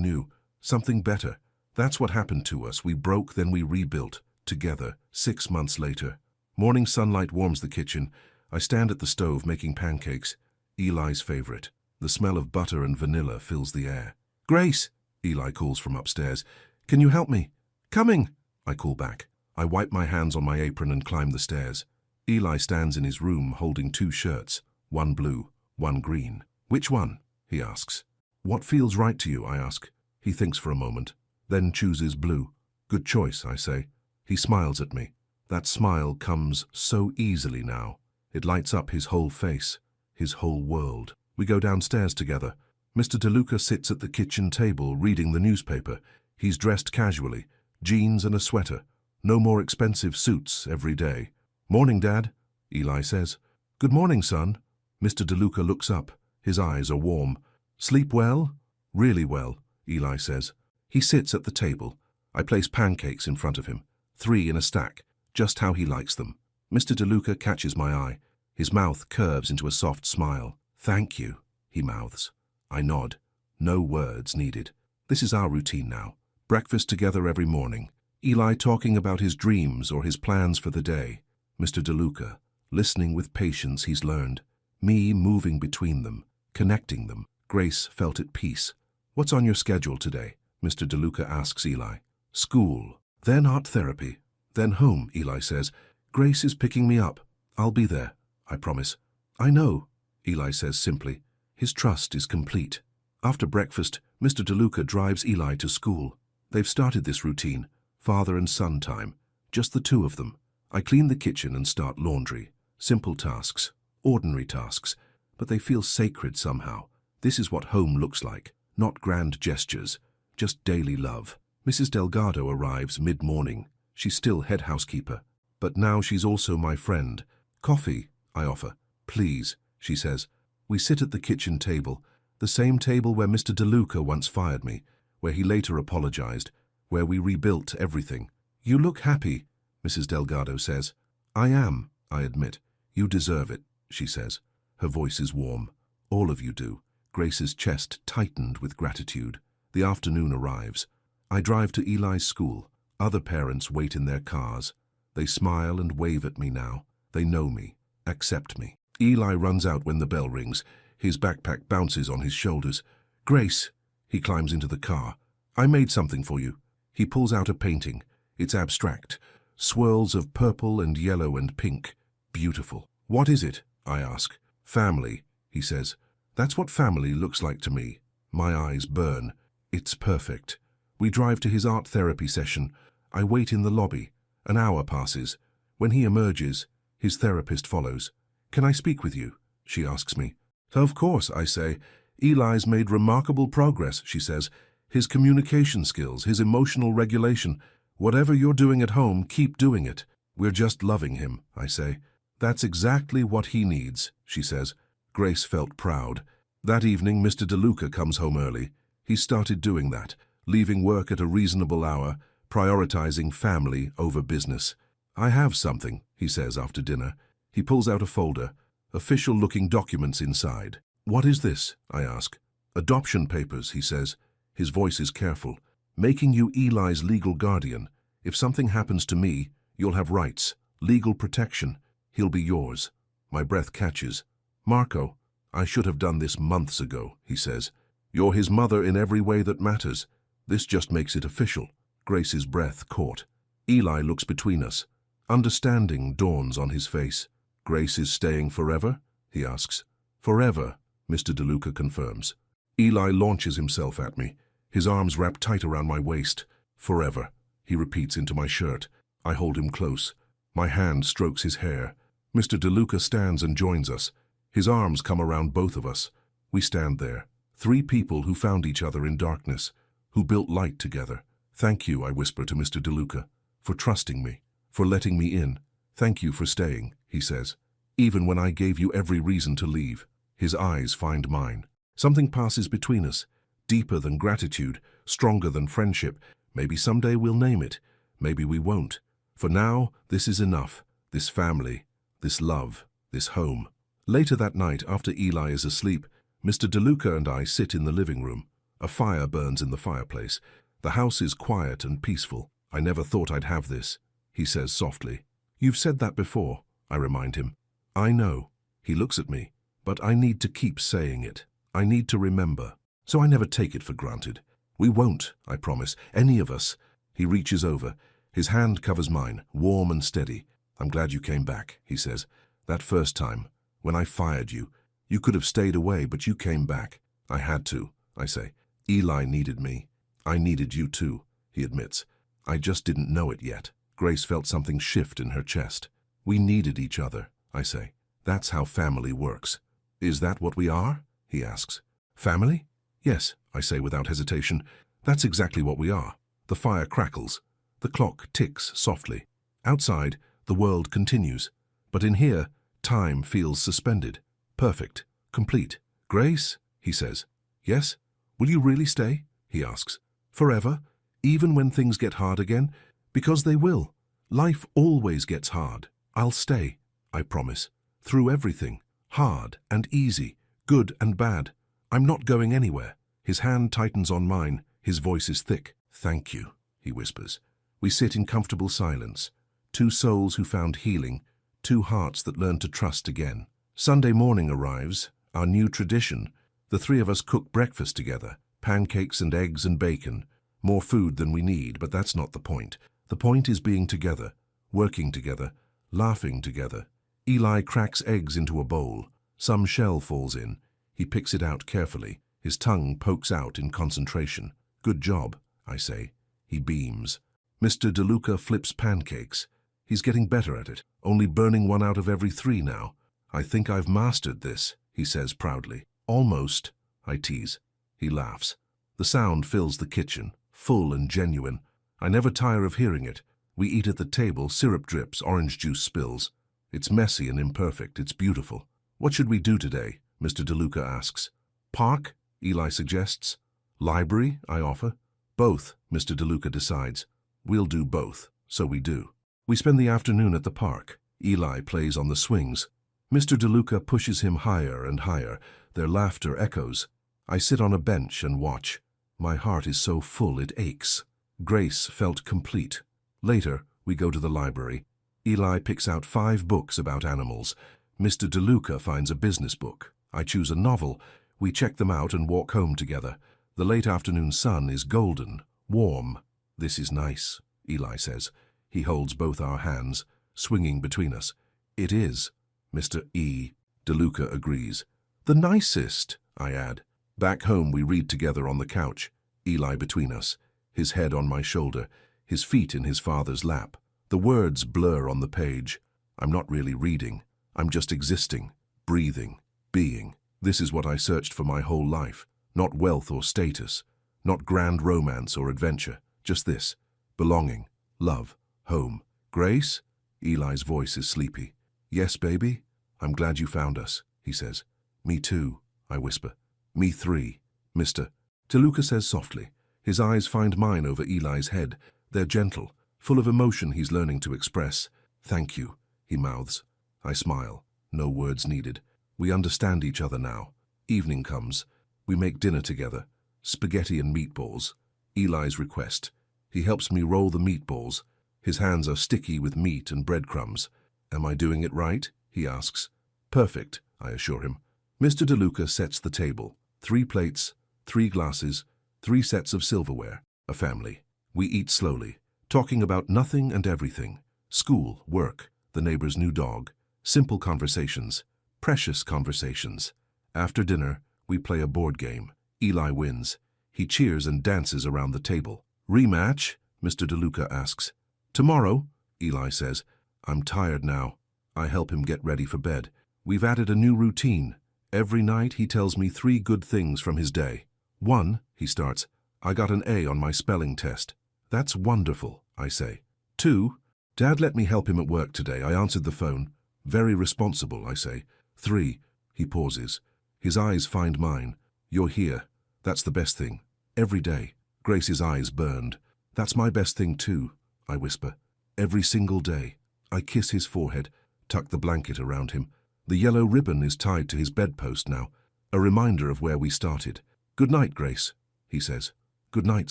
new, something better. That's what happened to us. We broke, then we rebuilt, together, 6 months later. Morning sunlight warms the kitchen. I stand at the stove making pancakes, Eli's favorite. The smell of butter and vanilla fills the air. "Grace," Eli calls from upstairs. "Can you help me?" "Coming," I call back. I wipe my hands on my apron and climb the stairs. Eli stands in his room holding 2 shirts, one blue, one green. "Which one?" he asks. "What feels right to you?" I ask. He thinks for a moment, then chooses blue. "Good choice," I say. He smiles at me. That smile comes so easily now. It lights up his whole face, his whole world. We go downstairs together. Mr. DeLuca sits at the kitchen table reading the newspaper. He's dressed casually, jeans and a sweater. No more expensive suits every day. "Morning, Dad," Eli says. "Good morning, son." Mr. DeLuca looks up. His eyes are warm. "Sleep well?" "Really well," Eli says. He sits at the table. I place pancakes in front of him, 3 in a stack, just how he likes them. Mr. DeLuca catches my eye. His mouth curves into a soft smile. "Thank you," he mouths. I nod. No words needed. This is our routine now. Breakfast together every morning. Eli talking about his dreams or his plans for the day. Mr. DeLuca listening with patience he's learned. Me moving between them, connecting them. Grace felt at peace. "What's on your schedule today?" Mr. DeLuca asks Eli. "School, then art therapy, then home," Eli says. "Grace is picking me up. I'll be there," I promise. "I know," Eli says simply. His trust is complete. After breakfast, Mr. DeLuca drives Eli to school. They've started this routine, father and son time, just the 2 of them. I clean the kitchen and start laundry. Simple tasks, ordinary tasks, but they feel sacred somehow. This is what home looks like, not grand gestures, just daily love. Mrs. Delgado arrives mid-morning. She's still head housekeeper, but now she's also my friend. "Coffee," I offer. "Please," she says. We sit at the kitchen table, the same table where Mr. DeLuca once fired me, where he later apologized, where we rebuilt everything. "You look happy," Mrs. Delgado says. "I am," I admit. "You deserve it," she says. Her voice is warm. "All of you do." Grace's chest tightened with gratitude. The afternoon arrives. I drive to Eli's school. Other parents wait in their cars. They smile and wave at me now. They know me, accept me. Eli runs out when the bell rings. His backpack bounces on his shoulders. "Grace!" He climbs into the car. I made something for you. He pulls out a painting. It's abstract. Swirls of purple and yellow and pink. Beautiful. What is it? I ask. Family, he says. That's what family looks like to me. My eyes burn. It's perfect. We drive to his art therapy session. I wait in the lobby. An hour passes. When he emerges, his therapist follows. Can I speak with you? She asks me. Of course, I say. Eli's made remarkable progress, she says. His communication skills, his emotional regulation. Whatever you're doing at home, keep doing it. We're just loving him, I say. That's exactly what he needs, she says. Grace felt proud. That evening, Mr. DeLuca comes home early. He started doing that, leaving work at a reasonable hour, prioritizing family over business. I have something, he says after dinner. He pulls out a folder, official-looking documents inside. What is this? I ask. Adoption papers, he says. His voice is careful. Making you Eli's legal guardian. If something happens to me, you'll have rights, legal protection. He'll be yours. My breath catches. Marco, I should have done this months ago, he says. You're his mother in every way that matters. This just makes it official. Grace's breath caught. Eli looks between us. Understanding dawns on his face. Grace is staying forever? He asks. Forever, Mr. DeLuca confirms. Eli launches himself at me, his arms wrapped tight around my waist. Forever, he repeats into my shirt. I hold him close. My hand strokes his hair. Mr. DeLuca stands and joins us. His arms come around both of us. We stand there, three people who found each other in darkness, who built light together. Thank you, I whisper to Mr. DeLuca, for trusting me, for letting me in. Thank you for staying, he says, even when I gave you every reason to leave. His eyes find mine. Something passes between us, deeper than gratitude, stronger than friendship. Maybe someday we'll name it. Maybe we won't. For now, this is enough. This family, this love, this home. Later that night, after Eli is asleep, Mr. DeLuca and I sit in the living room. A fire burns in the fireplace. The house is quiet and peaceful. I never thought I'd have this, he says softly. You've said that before, I remind him. I know. He looks at me. But I need to keep saying it. I need to remember. So I never take it for granted. We won't, I promise. Any of us. He reaches over. His hand covers mine, warm and steady. I'm glad you came back, he says. That first time, when I fired you, you could have stayed away, but you came back. I had to, I say. Eli needed me. I needed you too, he admits. I just didn't know it yet. Grace felt something shift in her chest. We needed each other, I say. That's how family works. Is that what we are? He asks. Family? Yes, I say without hesitation. That's exactly what we are. The fire crackles. The clock ticks softly. Outside, the world continues. But in here, time feels suspended. Perfect. Complete. Grace? He says. Yes? Will you really stay? He asks. Forever? Even when things get hard again? Because they will. Life always gets hard. I'll stay, I promise. Through everything. Hard and easy. Good and bad. I'm not going anywhere. His hand tightens on mine. His voice is thick. Thank you, he whispers. We sit in comfortable silence. Two souls who found healing. Two hearts that learned to trust again. Sunday morning arrives. Our new tradition. The three of us cook breakfast together. Pancakes and eggs and bacon. More food than we need, but that's not the point. The point is being together. Working together. Laughing together. Eli cracks eggs into a bowl. Some shell falls in. He picks it out carefully. His tongue pokes out in concentration. Good job, I say. He beams. Mr. DeLuca flips pancakes. He's getting better at it, only burning one out of every 3 now. I think I've mastered this, he says proudly. Almost, I tease. He laughs. The sound fills the kitchen, full and genuine. I never tire of hearing it. We eat at the table, syrup drips, orange juice spills. It's messy and imperfect. It's beautiful. What should we do today? Mr. DeLuca asks. Park? Eli suggests. Library? I offer. Both, Mr. DeLuca decides. We'll do both. So we do. We spend the afternoon at the park. Eli plays on the swings. Mr. DeLuca pushes him higher and higher. Their laughter echoes. I sit on a bench and watch. My heart is so full it aches. Grace felt complete. Later, we go to the library. Eli picks out 5 books about animals. Mr. DeLuca finds a business book. I choose a novel. We check them out and walk home together. The late afternoon sun is golden, warm. This is nice, Eli says. He holds both our hands, swinging between us. It is, Mr. E. DeLuca agrees. The nicest, I add. Back home we read together on the couch, Eli between us, his head on my shoulder, his feet in his father's lap. The words blur on the page. I'm not really reading. I'm just existing, breathing, being. This is what I searched for my whole life. Not wealth or status, not grand romance or adventure. Just this, belonging, love, home. Grace? Eli's voice is sleepy. Yes, baby? I'm glad you found us, he says. Me too, I whisper. Me three, Mr. DeLuca says softly. His eyes find mine over Eli's head. They're gentle, full of emotion he's learning to express. Thank you, he mouths. I smile. No words needed. We understand each other now. Evening comes. We make dinner together. Spaghetti and meatballs. Eli's request. He helps me roll the meatballs. His hands are sticky with meat and breadcrumbs. Am I doing it right? He asks. Perfect, I assure him. Mr. DeLuca sets the table. 3 plates, 3 glasses, 3 sets of silverware. A family. We eat slowly, talking about nothing and everything. School, work, the neighbor's new dog. Simple conversations. Precious conversations. After dinner, we play a board game. Eli wins. He cheers and dances around the table. Rematch? Mr. DeLuca asks. Tomorrow, Eli says. I'm tired now. I help him get ready for bed. We've added a new routine. Every night he tells me 3 good things from his day. 1, he starts, I got an A on my spelling test. That's wonderful, I say. 2, Dad let me help him at work today. I answered the phone. Very responsible, I say. 3, he pauses. His eyes find mine. You're here. That's the best thing. Every day. Grace's eyes burned. That's my best thing too, I whisper. Every single day. I kiss his forehead, tuck the blanket around him. The yellow ribbon is tied to his bedpost now, a reminder of where we started. Good night, Grace, he says. Good night,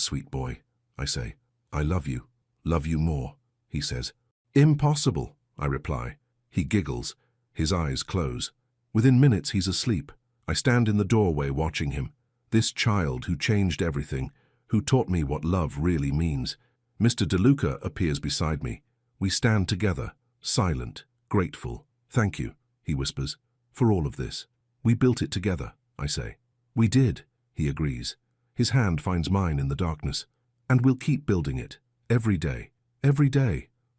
sweet boy, I say. I love you more, he says. Impossible, I reply. He giggles. His eyes close. Within minutes he's asleep. I stand in the doorway watching him. This child who changed everything, who taught me what love really means. Mr. DeLuca appears beside me. We stand together, silent, grateful. Thank you, he whispers, for all of this. We built it together, I say. We did, he agrees. His hand finds mine in the darkness. And we'll keep building it. Every day,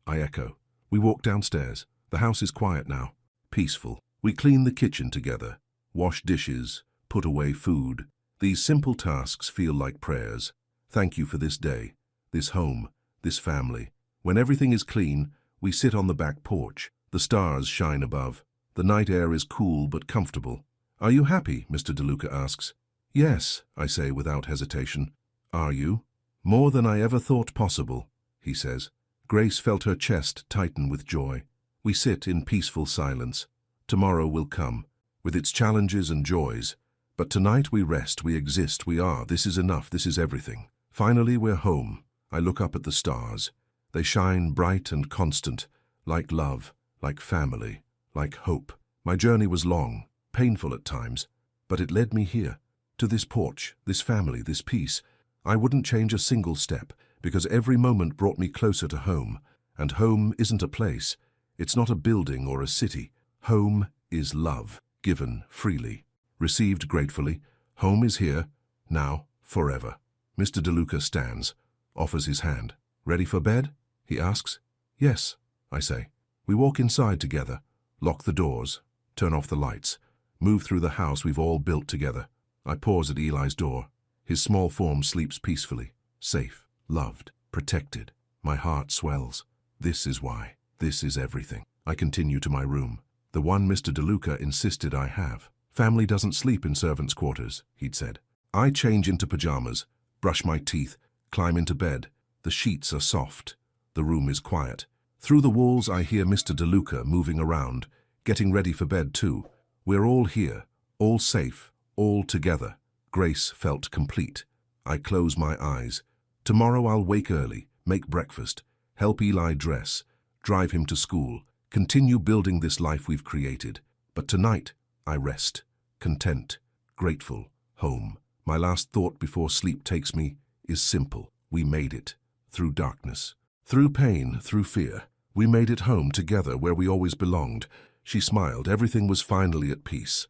I echo. We walk downstairs. The house is quiet now, peaceful. We clean the kitchen together, wash dishes, put away food. These simple tasks feel like prayers. Thank you for this day, this home, this family. When everything is clean, we sit on the back porch. The stars shine above. The night air is cool but comfortable. Are you happy? Mr. DeLuca asks. Yes, I say without hesitation. Are you? More than I ever thought possible, he says. Grace felt her chest tighten with joy. We sit in peaceful silence. Tomorrow will come, with its challenges and joys. But tonight we rest, we exist, we are. This is enough, this is everything. Finally we're home. I look up at the stars. They shine bright and constant, like love, like family, like hope. My journey was long, painful at times, but it led me here, to this porch, this family, this peace. I wouldn't change a single step, because every moment brought me closer to home. And home isn't a place. It's not a building or a city. Home is love, given freely, received gratefully. Home is here, now, forever. Mr. DeLuca stands, offers his hand. Ready for bed? He asks. Yes, I say. We walk inside together, lock the doors, turn off the lights, move through the house we've all built together. I pause at Eli's door. His small form sleeps peacefully, safe, loved, protected. My heart swells. This is why. This is everything. I continue to my room, the one Mr. DeLuca insisted I have. Family doesn't sleep in servants' quarters, he'd said. I change into pajamas, brush my teeth, climb into bed. The sheets are soft. The room is quiet. Through the walls I hear Mr. DeLuca moving around, getting ready for bed too. We're all here, all safe, all together. Grace felt complete. I close my eyes. Tomorrow I'll wake early, make breakfast, help Eli dress, drive him to school, continue building this life we've created. But tonight, I rest, content, grateful, home. My last thought before sleep takes me is simple. We made it. Through darkness. Through pain, through fear. We made it home together where we always belonged. She smiled. Everything was finally at peace.